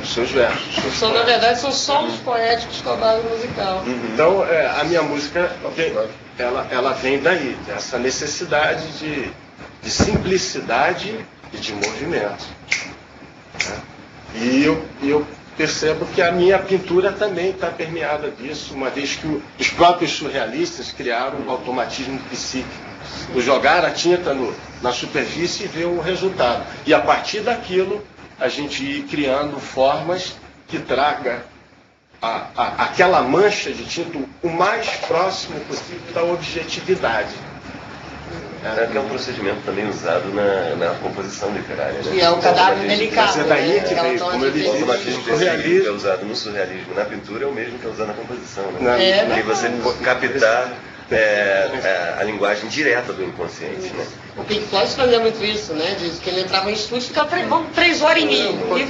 os seus versos. Então, na verdade, são solos poéticos com a base musical. Então, a minha música ela vem daí, dessa necessidade de simplicidade e de movimento. E eu percebo que a minha pintura também está permeada disso, uma vez que os próprios surrealistas criaram o automatismo psíquico. O jogar a tinta na superfície e ver o resultado. E a partir daquilo, a gente ir criando formas que traga aquela mancha de tinta o mais próximo possível da objetividade. Que é um procedimento também usado na composição literária. Né? E é um cadáver delicado. Mas é daí que veio, como eu disse, o automatismo que é usado no surrealismo, na pintura, é o mesmo que é usado na composição. Né? Porque você captar a linguagem direta do inconsciente. Né? O Pink Floyd fazia muito isso, né? Diz que ele entrava em estúdio e ficava 3 horas em mim. E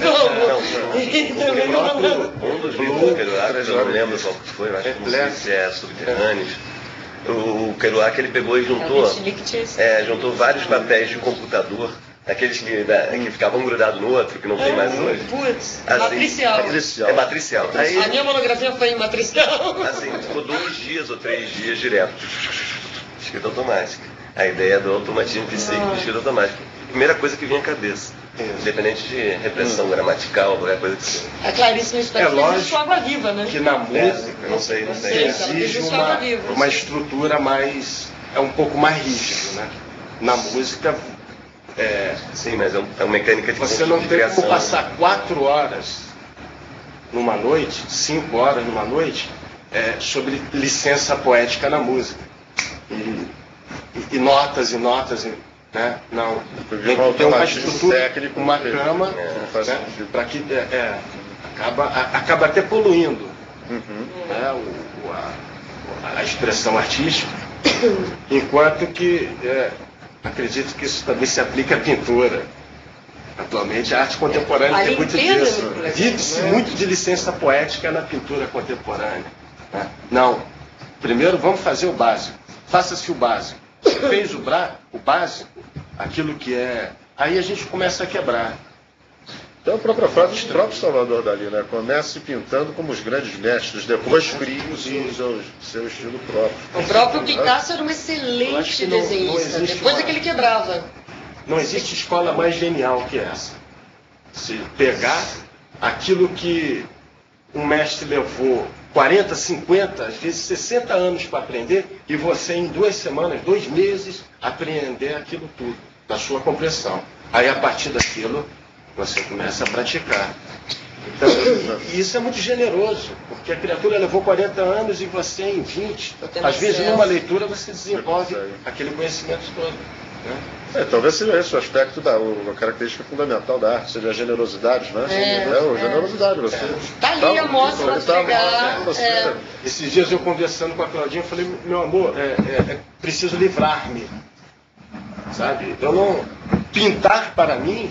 um dos livros do Kerouac, eu não me lembro qual que foi, eu acho que não sei se é Subterrâneos. O Kerouac, ele pegou e juntou vários papéis de computador, aqueles que ficavam grudados no outro, que não tem mais hoje. Putz, assim, matricial. É matricial. Aí, a minha monografia foi em matricial. Assim, ficou 2 dias ou 3 dias direto. Escrita automática. A ideia do automatismo psíquico de escrita automática. Primeira coisa que vinha à cabeça. Independente de repressão gramatical, qualquer coisa que seja. A Clarice Lispector fez Água Viva, né? Que na música não sei. Exige uma estrutura mais... é um pouco mais rígida, né? Na música... Sim, mas é uma mecânica de você não tem como passar 4 horas numa noite, 5 horas numa noite, sobre licença poética na música. E notas e notas... Né? Não, tem que ter uma estrutura técnico, uma cama, né? Para que acaba até poluindo né? A expressão artística, enquanto que acredito que isso também se aplica à pintura. Atualmente a arte contemporânea tem muito disso. Vive-se muito de licença poética na pintura contemporânea. Né? Não, primeiro vamos fazer o básico. Faça-se o básico. Fez o básico, aquilo que é... Aí a gente começa a quebrar. Então a própria frase do próprio Salvador Dalí, né? Comece pintando como os grandes mestres, depois crie o seu estilo próprio. O próprio Picasso era um excelente desenhista, depois é que ele quebrava. Não existe escola mais genial que essa. Se pegar aquilo que um mestre levou 40, 50, às vezes 60 anos para aprender, e você em 2 semanas, 2 meses, aprender aquilo tudo, da sua compreensão. Aí a partir daquilo, você começa a praticar. Então, e isso é muito generoso, porque a criatura levou 40 anos e você em 20. Às vezes numa leitura você desenvolve aquele conhecimento todo. Né? Talvez seja esse o aspecto a característica fundamental da arte, seja a generosidade, né? Generosidade, você. Tá ali a mostra para pegar. Esses dias eu conversando com a Claudinha, eu falei, meu amor, preciso livrar-me. Sabe? Eu não pintar para mim,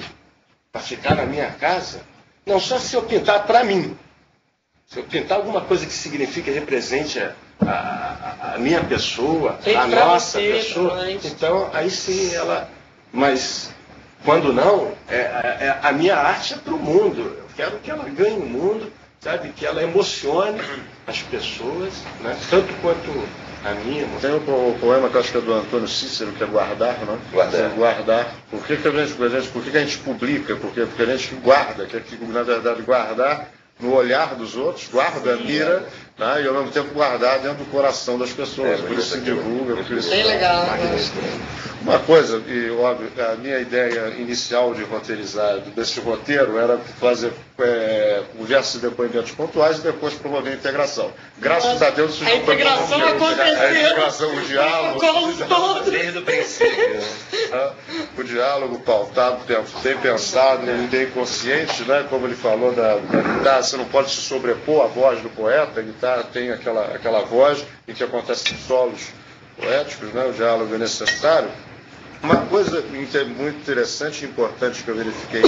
para ficar na minha casa, não só se eu pintar para mim. Se eu pintar alguma coisa que signifique, represente a minha pessoa, Feito a pra nossa você, pessoa, mas... então aí sim ela... Mas quando não, a minha arte é para o mundo. Eu quero que ela ganhe o mundo, sabe? Que ela emocione as pessoas, né? Tanto quanto a minha. Tem o poema que eu acho que é do Antônio Cícero, que é Guardar, não é? Guardar. Por que a gente publica? Porque a gente guarda, que na verdade guardar no olhar dos outros, guarda, mira, né? E ao mesmo tempo guardar dentro do coração das pessoas. Por isso se divulga, por isso. Bem legal. Uma coisa, e óbvio, a minha ideia inicial de roteirizar desse roteiro era fazer conversas e depoimentos pontuais e depois promover a integração. Graças a Deus isso A integração aconteceu. A integração, o diálogo. Desde o princípio. O diálogo pautado, bem pensado, bem consciente, né? Como ele falou da guitarra, você não pode se sobrepor à voz do poeta, a guitarra tem aquela voz em que acontecem solos poéticos, né? O diálogo é necessário. Uma coisa muito interessante e importante que eu verifiquei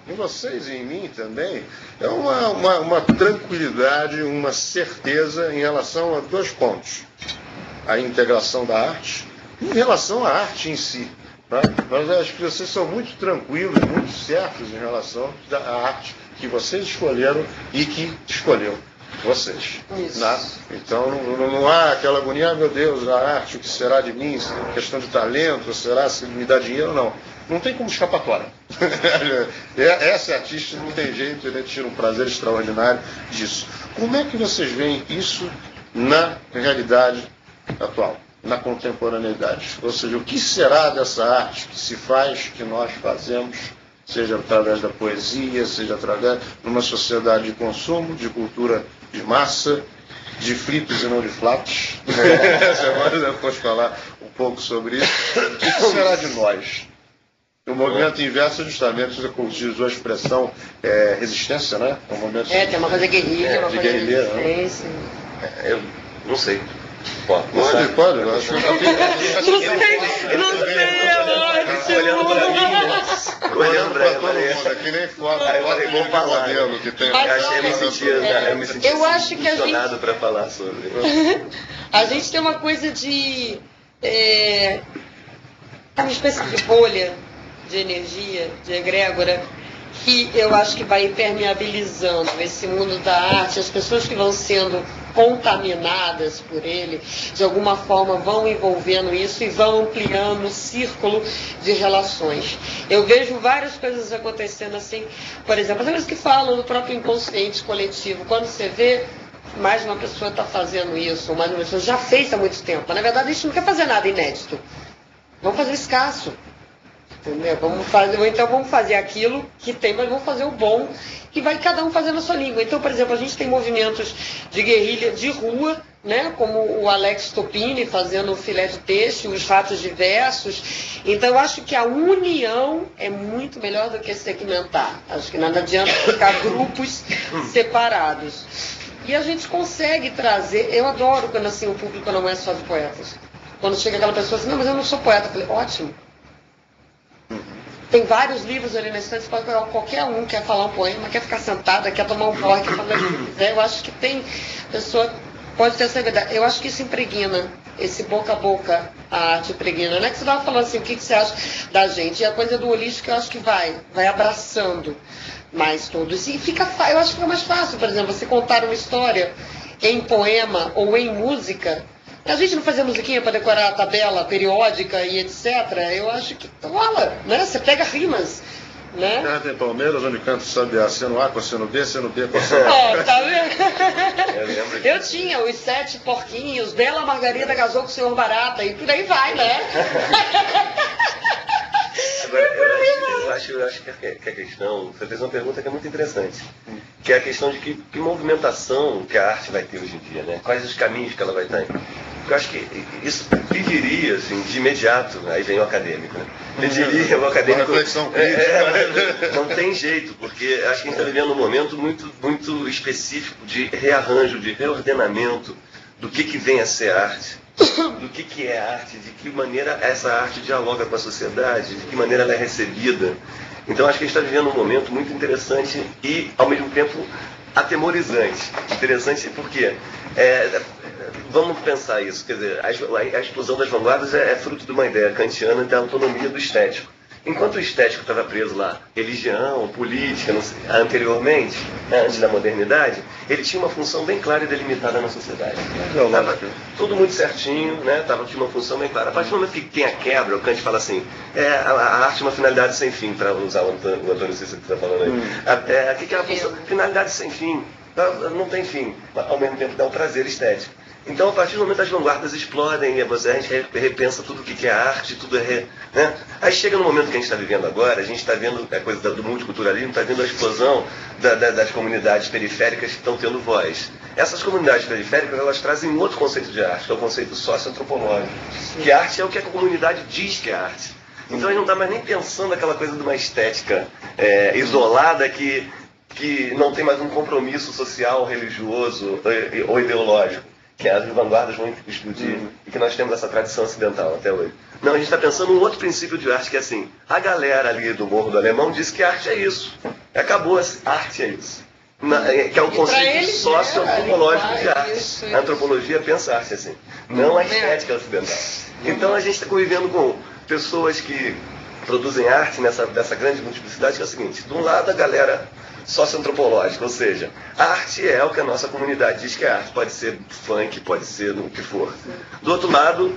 em vocês e em mim também é uma tranquilidade, uma certeza em relação a 2 pontos. A integração da arte e em relação à arte em si. Né? Mas eu acho que vocês são muito tranquilos, muito certos em relação à arte que vocês escolheram e que escolheu vocês. Né? Então não há aquela agonia, meu Deus, a arte, o que será de mim, questão de talento, será se me dá dinheiro, não. Não tem como escapatória. Essa artista não tem jeito, ele tira um prazer extraordinário disso. Como é que vocês veem isso na realidade atual, na contemporaneidade? Ou seja, o que será dessa arte que se faz, que nós fazemos, seja através da poesia, seja através de uma sociedade de consumo, de cultura de massa, de flips e não de flaps. Você pode depois falar um pouco sobre isso. O que será de nós? O movimento inverso, justamente, você utilizou a expressão resistência, né? Um movimento tem uma coisa guerrilha, uma de coisa guerrilha, de resistência. Eu não sei. Pode. Eu acho que Não sei, olhando para mim, olhando para todo mundo, é que nem foto, vou falar, modelo que tem. Eu me senti eu acho que a gente... para falar sobre. A gente tem uma coisa de... uma espécie de bolha de energia, de egrégora, que eu acho que vai impermeabilizando esse mundo da arte. As pessoas que vão sendo contaminadas por ele, de alguma forma vão envolvendo isso e vão ampliando o círculo de relações. Eu vejo várias coisas acontecendo assim, por exemplo, as coisas que falam do próprio inconsciente coletivo. Quando você vê, mais uma pessoa está fazendo isso, mais uma pessoa já fez há muito tempo. Mas, na verdade, a gente não quer fazer nada inédito. Vamos fazer escasso. Entendeu? Então vamos fazer aquilo que tem, mas vamos fazer o bom, que vai cada um fazendo a sua língua. Então, por exemplo, a gente tem movimentos de guerrilha de rua, né? Como o Alex Topini fazendo o filé de peixe, os ratos diversos. Então eu acho que a união é muito melhor do que segmentar. Acho que nada adianta ficar grupos separados. E a gente consegue trazer, eu adoro quando assim o público não é só de poetas. Quando chega aquela pessoa assim, não, mas eu não sou poeta. Eu falei, ótimo. Tem vários livros ali na estante, pode pegar qualquer um, quer falar um poema, quer ficar sentada, quer tomar um porre, quer fazer o que quiser. Eu acho que tem pessoa, pode ter essa verdade. Eu acho que isso impregna, esse boca a boca, a arte impregna. Não é que você estava falando assim, o que você acha da gente? E a coisa do holístico eu acho que vai abraçando mais todos. E eu acho que fica mais fácil, por exemplo, você contar uma história em poema ou em música. A gente não fazia musiquinha para decorar a tabela periódica e etc. Eu acho que rola, né? Você pega rimas, né? Tem Palmeiras, onde canta Sabiá, seno A com seno B, seno B com seno A. Tá vendo? Eu tinha os 7 porquinhos, Bela Margarida casou com o Senhor Barata, e por aí vai, né? Eu acho que a questão, você fez uma pergunta que é muito interessante, que é a questão de que movimentação que a arte vai ter hoje em dia, né? Quais os caminhos que ela vai estar em. Eu acho que isso pediria, assim, de imediato, aí vem o acadêmico, né? Pediria o acadêmico... Uma reflexão crítica. Não tem jeito, porque acho que a gente está vivendo um momento muito, muito específico de rearranjo, de reordenamento do que vem a ser arte, do que é arte, de que maneira essa arte dialoga com a sociedade, de que maneira ela é recebida. Então acho que a gente está vivendo um momento muito interessante e, ao mesmo tempo, atemorizante. Interessante porque vamos pensar isso, quer dizer, a explosão das vanguardas é fruto de uma ideia kantiana da autonomia do estético. Enquanto o estético estava preso lá, religião, política, não sei, anteriormente, antes da modernidade, ele tinha uma função bem clara e delimitada na sociedade. Estava tudo muito certinho, né? Tinha uma função bem clara. A partir do momento que tem a quebra, o Kant fala assim, a arte é uma finalidade sem fim, para usar o Antônio Cícero que está falando aí. O que é a função? Finalidade sem fim. Não tem fim, mas ao mesmo tempo dá um prazer estético. Então, a partir do momento que as vanguardas explodem, a gente repensa tudo o que é arte, tudo né? Aí chega no momento que a gente está vivendo agora, a gente está vendo a coisa do multiculturalismo, está vendo a explosão das comunidades periféricas que estão tendo voz. Essas comunidades periféricas, elas trazem um outro conceito de arte, que é o conceito socioantropológico. Que arte é o que a comunidade diz que é arte. Então, a gente não está mais nem pensando aquela coisa de uma estética isolada que não tem mais um compromisso social, religioso ou ideológico, que as vanguardas vão explodir e que nós temos essa tradição ocidental até hoje. Não, a gente está pensando num outro princípio de arte, que é assim, a galera ali do Morro do Alemão diz que arte é isso. Acabou, arte é isso. Que é o conceito socioantropológico de arte. A antropologia pensa arte assim, não a estética ocidental. Então a gente está convivendo com pessoas que produzem arte dessa grande multiplicidade, que é o seguinte, de um lado a galera socioantropológica, ou seja, a arte é o que a nossa comunidade diz que é arte, pode ser funk, pode ser o que for. Do outro lado,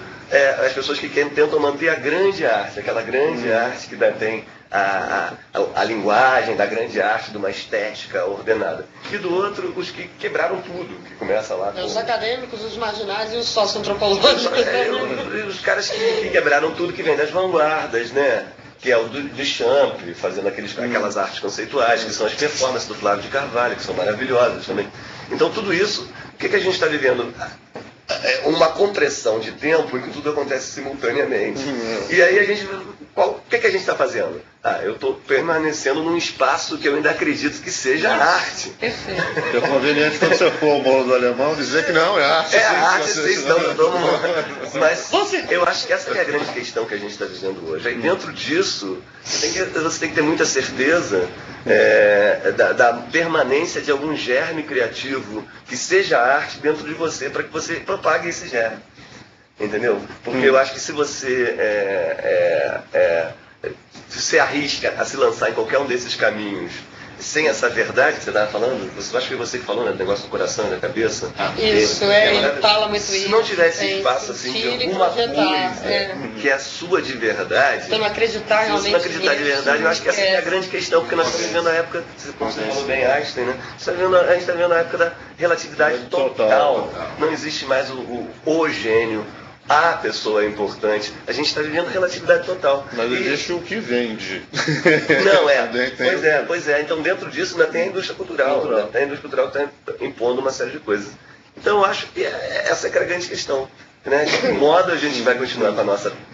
as pessoas que tentam manter a grande arte, aquela grande arte que tem a linguagem da grande arte, de uma estética ordenada. E do outro, os que quebraram tudo, que começa lá com... Os acadêmicos, os marginais e os socioantropológicos. Os caras que quebraram tudo, que vem das vanguardas, né? Que é o do Champ, fazendo aquelas artes conceituais, que são as performances do Flávio de Carvalho, que são maravilhosas também. Então, tudo isso, o que a gente está vivendo? Uma compressão de tempo em que tudo acontece simultaneamente. E aí o que a gente está fazendo? Eu estou permanecendo num espaço que eu ainda acredito que seja arte. Perfeito. É conveniente quando você for ao Morro do Alemão dizer que não, é arte. É arte, sim, mas eu acho que essa é a grande questão que a gente está vivendo hoje. Aí dentro disso, você tem que ter muita certeza da permanência de algum germe criativo que seja arte dentro de você, para que você propague esse germe. Entendeu? Porque eu acho que se você se arrisca a se lançar em qualquer um desses caminhos sem essa verdade que você estava falando, acho que foi você que falou, né, do negócio do coração e da cabeça. Isso, ele fala muito isso. Se não tivesse espaço assim, de alguma coisa que é sua de verdade, então, não acreditar realmente. Se não acreditar de verdade, eu acho que essa é a grande questão, porque nós estamos vivendo a época, você falou bem Einstein, né? A gente está vivendo a época da relatividade total. Não existe mais o gênio. A pessoa é importante. A gente está vivendo relatividade total. Mas existe o que vende. Não, Pois é. Então, dentro disso, ainda tem a indústria cultural. Né? Tem a indústria cultural que está impondo uma série de coisas. Então, eu acho que essa é a grande questão. Né? De que modo a gente vai continuar com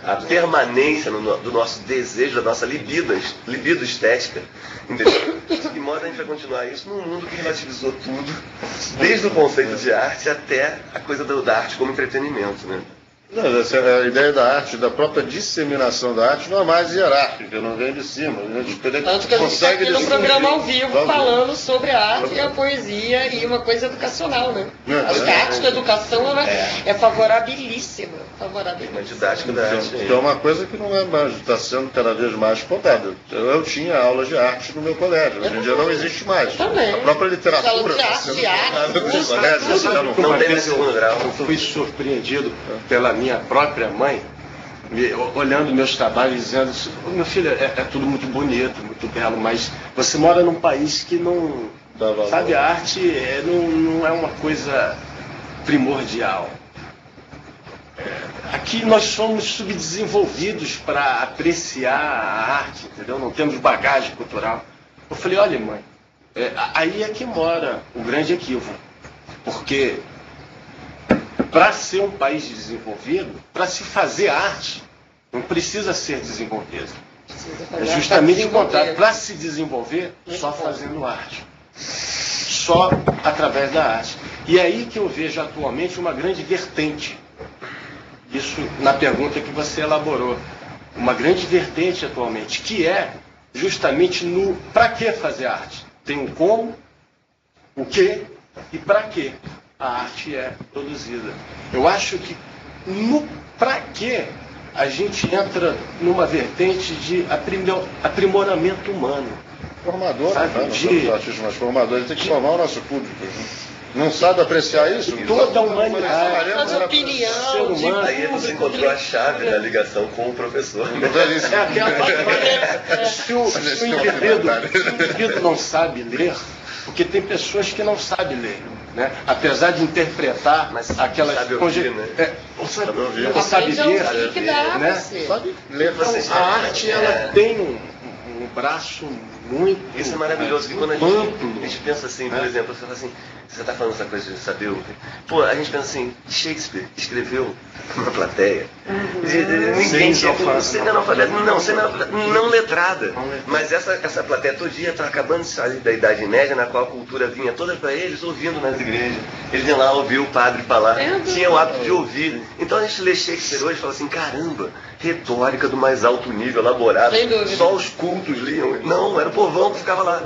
a permanência do nosso desejo, da nossa libido estética. Entendeu? De que modo a gente vai continuar isso num mundo que relativizou tudo, desde o conceito de arte até a coisa da arte como entretenimento, né? Não, a ideia da arte, da própria disseminação da arte, não é mais hierárquica, não vem de cima. Tanto que a gente está aqui no programa ao vivo falando sobre a arte e a poesia e uma coisa educacional, né? Acho que a arte da educação é favorabilíssima. Uma didática da arte. Então é uma coisa que não é mais, está sendo cada vez mais cobrada. Eu tinha aulas de arte no meu colégio, hoje em dia não existe mais. Também. A própria literatura está sendo cobrada no colégio. Não tem mais segundo grau. Eu fui surpreendido pela minha própria mãe, olhando meus trabalhos, dizendo: meu filho, é tudo muito bonito, muito belo, mas você mora num país que não... Sabe, a arte não é uma coisa primordial. Aqui nós somos subdesenvolvidos para apreciar a arte, entendeu? Não temos bagagem cultural. Eu falei: olha, mãe, aí é que mora o grande equívoco. Porque para ser um país desenvolvido, para se fazer arte, não precisa ser desenvolvido. É justamente o contrário. Para se desenvolver, só fazendo arte. Só através da arte. E é aí que eu vejo atualmente uma grande vertente. Isso na pergunta que você elaborou. Uma grande vertente atualmente, que é justamente no para que fazer arte. Tem um como o que e para que a arte é produzida. Eu acho que no para que a gente entra numa vertente de aprimoramento humano. Formador, sabe? Não somos artistas, mas formadores, tem que formar o nosso público. Não sabe apreciar isso? Toda a humanidade, As opinião, ser humano. Aí você encontrou a chave da ligação com o professor. É aquela se o indivíduo não sabe ler, porque tem pessoas que não sabem ler, né? Apesar de interpretar mas aquelas sabe ouvir, né? sabe Aprende a ler, ouvir que dá, né? você. Sabe ler Então, você. a arte ela tem um braço muito Isso é maravilhoso, que quando a amplo. gente pensa assim, por exemplo, você fala assim, você está falando essa coisa de saber ouvir. Pô, a gente pensa assim, Shakespeare escreveu uma plateia. Ninguém tinha sem analfabeto, não letrada. Mas essa plateia todinha está acabando de sair da Idade Média, na qual a cultura vinha toda para eles, ouvindo nas igrejas. Eles iam lá ouvir o padre falar, tinham o hábito de ouvir. Então a gente lê Shakespeare hoje e fala assim, caramba, retórica do mais alto nível, elaborada. Só os cultos liam. Não, era o povão que ficava lá,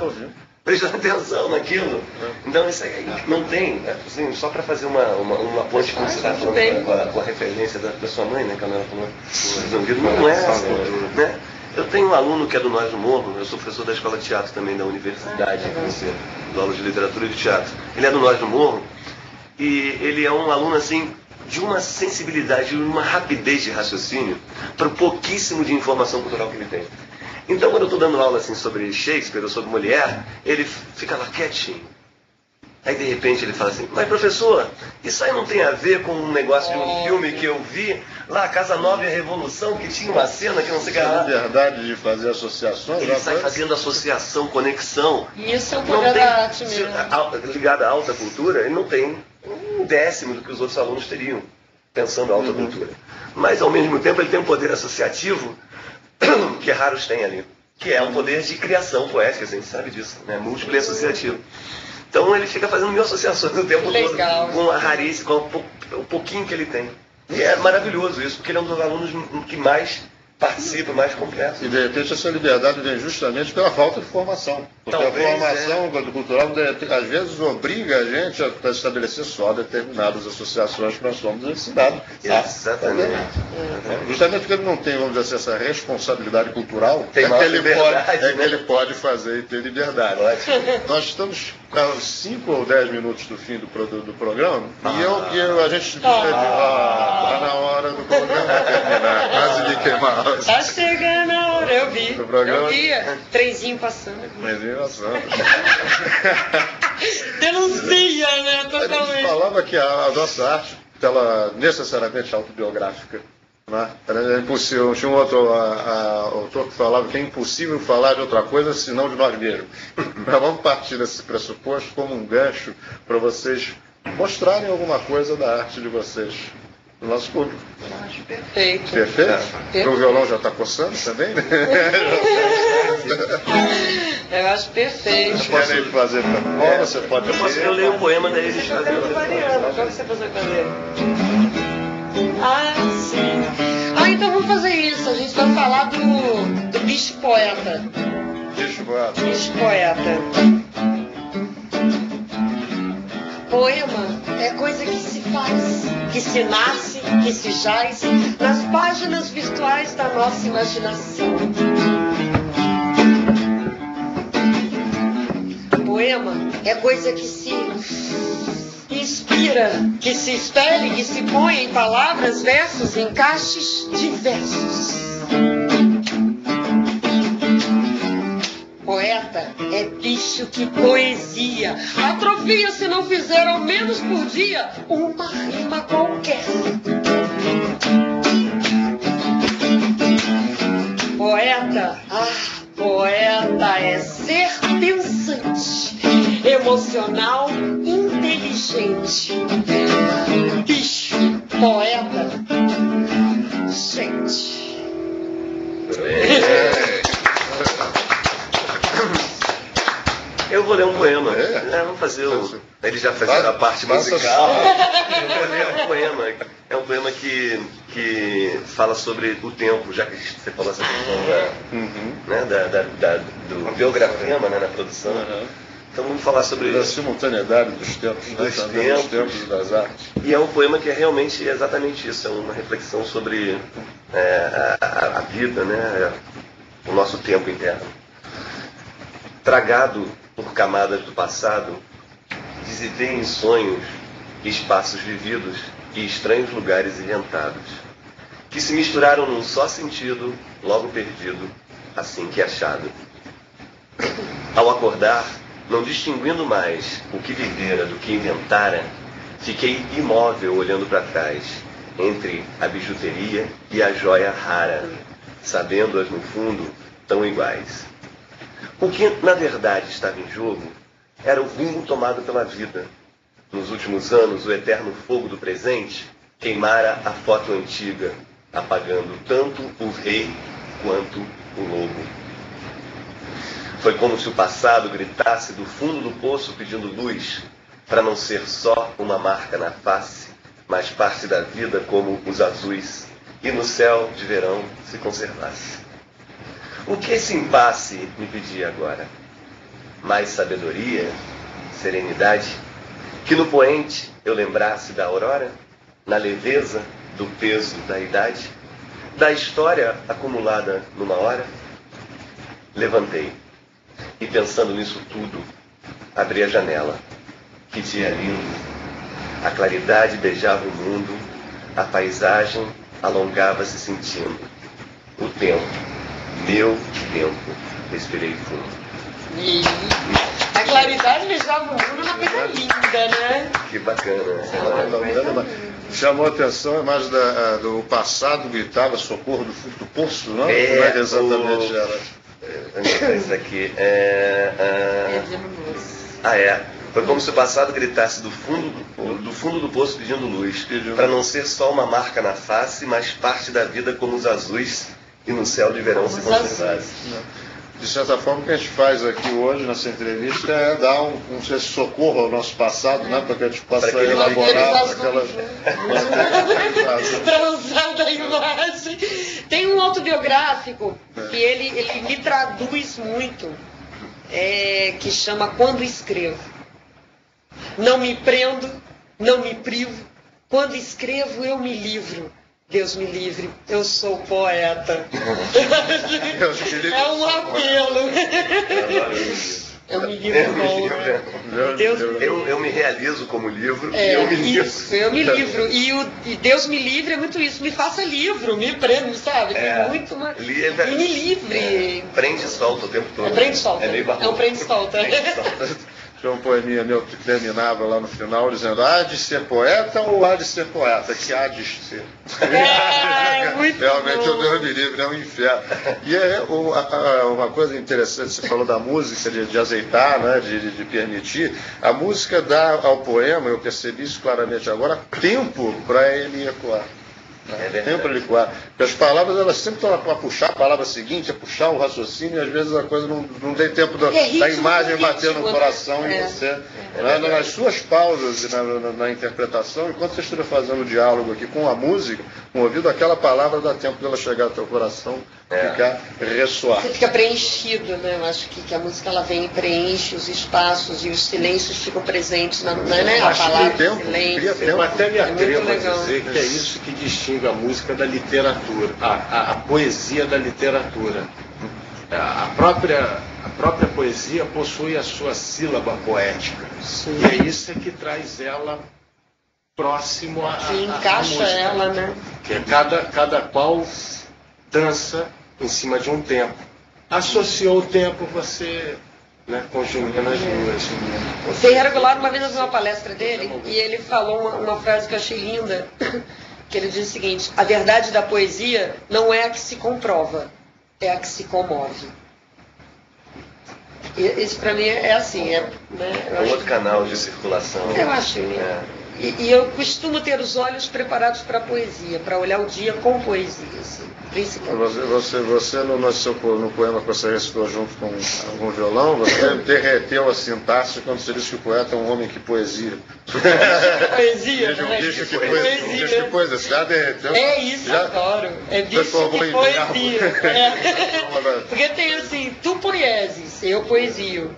prestando atenção naquilo. Então isso aí não tem, assim, só para fazer uma ponte com o que você está falando com a referência da sua mãe, né, que ela falou, não é assim, né? Eu tenho um aluno que é do Nós do Morro, eu sou professor da Escola de Teatro também da Universidade, do aula de literatura e de teatro. Ele é do Nós do Morro e ele é um aluno assim de uma sensibilidade, de uma rapidez de raciocínio para o pouquíssimo de informação cultural que ele tem. Então, quando eu estou dando aula assim, sobre Shakespeare ou sobre Molière, ele fica lá quietinho. Aí, de repente, ele fala assim, mas professor, isso aí não tem a ver com um negócio de um filme que eu vi, lá, Casa Nova e a Revolução, que tinha uma cena que não sei o que A lá. liberdade de fazer associações. Ele sai fazendo associação, conexão. E isso é o poder da arte se- mesmo. Ligado à alta cultura, ele não tem um décimo do que os outros alunos teriam, pensando a alta cultura. Mas, ao mesmo tempo, ele tem um poder associativo que raros têm ali, que é um poder de criação poética, a gente sabe disso, né? Múltiplo e associativo. Então ele fica fazendo mil associações o tempo Legal. todo, com a rarice, com o pouquinho que ele tem. E é maravilhoso isso, porque ele é um dos alunos que mais participa, mais completo. E de repente essa liberdade vem justamente pela falta de formação. Porque Talvez, a formação cultural às vezes obriga a gente a estabelecer só determinadas associações que nós somos ensinados. Exatamente. Justamente porque ele não tem, vamos dizer assim, essa responsabilidade cultural, Tem é maior que ele liberdade, pode, né? que ele pode fazer e ter liberdade. Nós estamos a 5 ou 10 minutos do fim do programa e a gente está na hora do programa terminar, quase de queimar. Tá chegando a hora, eu vi. Do programa. Eu vi, trenzinho passando. Mas é engraçado. Denuncia, né? A gente Totalmente. falava que a nossa arte, ela necessariamente autobiográfica. Né? Era impossível. Tinha um outro autor que falava que é impossível falar de outra coisa senão de nós mesmos. Mas vamos partir desse pressuposto como um gancho para vocês mostrarem alguma coisa da arte de vocês no nosso público. Eu acho perfeito. Perfeito? O violão já está coçando também, né? Eu acho perfeito. Querem fazer para fora, você pode Eu leio um poema da Elis Qual que você fazer com ele? Ah, sim. Então vamos fazer isso. A gente vai falar do bicho poeta. Bicho poeta. Poema é coisa que se faz, que se nasce, que se jaz nas páginas virtuais da nossa imaginação. Poema é coisa que se inspira, que se espelhe, que se põe em palavras, versos, encaixes diversos. Poeta é bicho que poesia atrofia se não fizer ao menos por dia uma rima qualquer. Poeta, poeta é ser pensante, emocional, inteligente. Bicho, poeta, gente. Eu vou ler um poema. Vamos fazer o... Eles já fizeram a parte musical. Eu vou ler um poema. É um poema que fala sobre o tempo, já que você falou essa questão do biografema, né, na produção. Então vamos falar sobre a simultaneidade dos tempos, né? Dos tempos e das artes. E é um poema que é realmente exatamente isso, é uma reflexão sobre a vida, né? O nosso tempo interno. Tragado por camadas do passado, visitei em sonhos espaços vividos e estranhos lugares inventados, que se misturaram num só sentido, logo perdido, assim que achado. Ao acordar, não distinguindo mais o que vivera do que inventara, fiquei imóvel olhando para trás, entre a bijuteria e a joia rara, sabendo-as no fundo tão iguais. O que na verdade estava em jogo era o rumo tomado pela vida. Nos últimos anos, o eterno fogo do presente queimara a foto antiga, apagando tanto o rei quanto o lobo. Foi como se o passado gritasse do fundo do poço pedindo luz, para não ser só uma marca na face, mas parte da vida como os azuis, e no céu de verão se conservasse. O que esse impasse me pedia agora? Mais sabedoria? Serenidade? Que no poente eu lembrasse da aurora? Na leveza do peso da idade? Da história acumulada numa hora? Levantei. E pensando nisso tudo, abri a janela. Que dia lindo! A claridade beijava o mundo, a paisagem alongava-se sentindo. O tempo, meu tempo, respirei fundo. E a claridade beijava o mundo, uma coisa linda, né? Que bacana. Chamou a atenção a imagem do passado gritava socorro do fundo do poço, não? É, Como é que exatamente era? Isso aqui Foi como se o passado gritasse do fundo do poço pedindo luz, para não ser só uma marca na face, mas parte da vida como os azuis e no céu de verão se conservasse. De certa forma, o que a gente faz aqui hoje, nessa entrevista, é dar um socorro ao nosso passado, né? Para que a gente possa elaborar aquelas... para usar da imagem. Tem um autobiográfico que ele me traduz muito, que chama Quando Escrevo. Não me prendo, não me privo. Quando escrevo, eu me livro. Deus me livre, eu sou poeta. É um apelo. Eu me livro bom, né? Eu me realizo como livro e eu me livro. Isso, eu me livro. E Deus me livre é muito isso. Me faça livro, me prende, sabe? Muito mais. E me livre. Prende e solta o tempo todo. Prende e solta. É um prende e solta. Tinha um poeminha meu que terminava lá no final dizendo: há de ser poeta ou há de ser poeta? Que há de ser. Muito realmente bom. O Deus me livre é um inferno. E uma coisa interessante, você falou da música, de azeitar, né, de permitir. A música dá ao poema, eu percebi isso claramente agora, tempo para ele ecoar. Tempo para ele ecoar. Porque as palavras, elas sempre estão para puxar a palavra seguinte, a puxar o raciocínio, e às vezes a coisa não tem tempo da imagem bater no coração e você. Nas suas pausas e na interpretação, enquanto você estiver fazendo o diálogo aqui com a música, com o ouvido, aquela palavra dá tempo dela chegar ao teu coração, ficar ressoar. Você fica preenchido, né? Eu acho que a música ela vem e preenche os espaços e os silêncios ficam presentes na a palavra, tempo, silêncio. Eu até me atrevo a legal. dizer que é isso que distingue a música da literatura, a poesia da literatura. A própria poesia possui a sua sílaba poética. Sim. E é isso que traz ela próximo a que encaixa música, ela, né? Que é cada qual dança em cima de um tempo. Associou o tempo, você conjuga nas duas. Ferreira Goulart, uma vez eu vi uma palestra dele e ele falou uma frase que eu achei linda, que ele diz o seguinte: a verdade da poesia não é a que se comprova, é a que se comove. Isso para mim é assim. É um outro canal de circulação. Eu acho. E eu costumo ter os olhos preparados para a poesia, para olhar o dia com poesia, assim, principalmente. Você no poema que você recitou junto com o violão, você derreteu a sintaxe quando você disse que o poeta é um homem que poesia. Poesia, né? Diz que poesia, você já derreteu. É isso, já adoro. É bicho que poesia. Porque tem assim, tu poieses, eu poesio.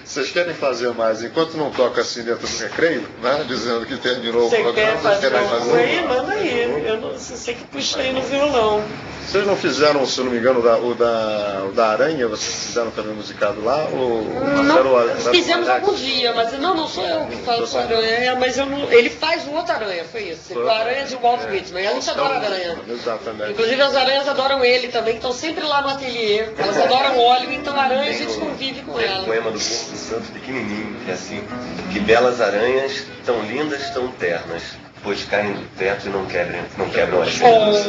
Vocês querem fazer mais? Enquanto não toca assim dentro do recreio, né? Dizendo que terminou o programa, quer vocês querem fazer fazer um aí? Manda aí. Eu não sei que puxa aí no violão. Vocês não fizeram, se eu não me engano, o da Aranha? Vocês fizeram também musicado lá? Ou Não, fizemos algum dia, mas não sou eu que faço a Aranha, mas eu não, ele faz o outro Aranha, foi isso. Foi a Aranha de Walt Whitman. A gente adora a Aranha. Exatamente. Inclusive as aranhas adoram ele também, que estão sempre lá no ateliê. Elas adoram óleo, então a aranha a gente convive com Tem um ela. poema do Porto Santo pequenininho, que é assim: que belas aranhas, tão lindas, tão ternas, pois caem do teto e não quebram as pernas.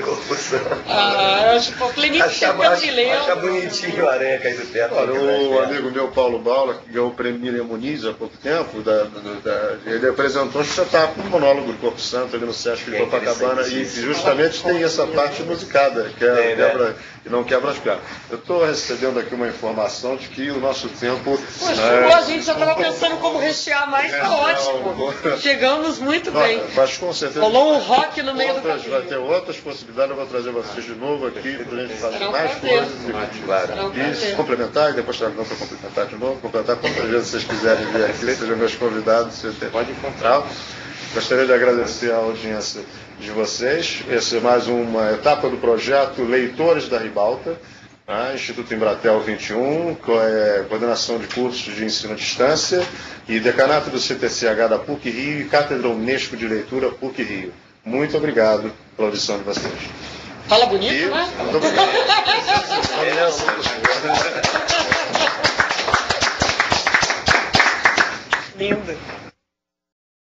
Corpo Santo. Eu acho fofo. Lenice Acha bonitinho a aranha cair do teto. Olha, o amigo meu, Paulo Baula, que ganhou o prêmio Miriam Muniz há pouco tempo, ele apresentou um espetáculo, um monólogo do Corpo Santo ali no Sesc de Copacabana, e justamente tem essa parte musicada, que que não quebra as pernas. Eu estou recebendo aqui uma informação de que o nosso tempo... Poxa, a gente já estava pensando como rechear mais, tá ótimo. Chegamos muito bem. Mas com certeza... Rolou um rock no meio do caminho. Vai ter outras possibilidades, eu vou trazer vocês de novo aqui para a gente fazer Será um mais prazer. coisas. E complementar, e depois trazer para complementar de novo, complementar quantas vezes vocês quiserem vir aqui, sejam meus convidados, você pode encontrar. Gostaria de agradecer a audiência de vocês. Essa é mais uma etapa do projeto Leitores da Ribalta, Instituto Embratel 21, coordenação de cursos de ensino à distância e decanato do CTCH da PUC Rio e Cátedra Unesco de Leitura PUC Rio. Muito obrigado pela audição de vocês. Fala bonito, né? Muito obrigado. Lindo.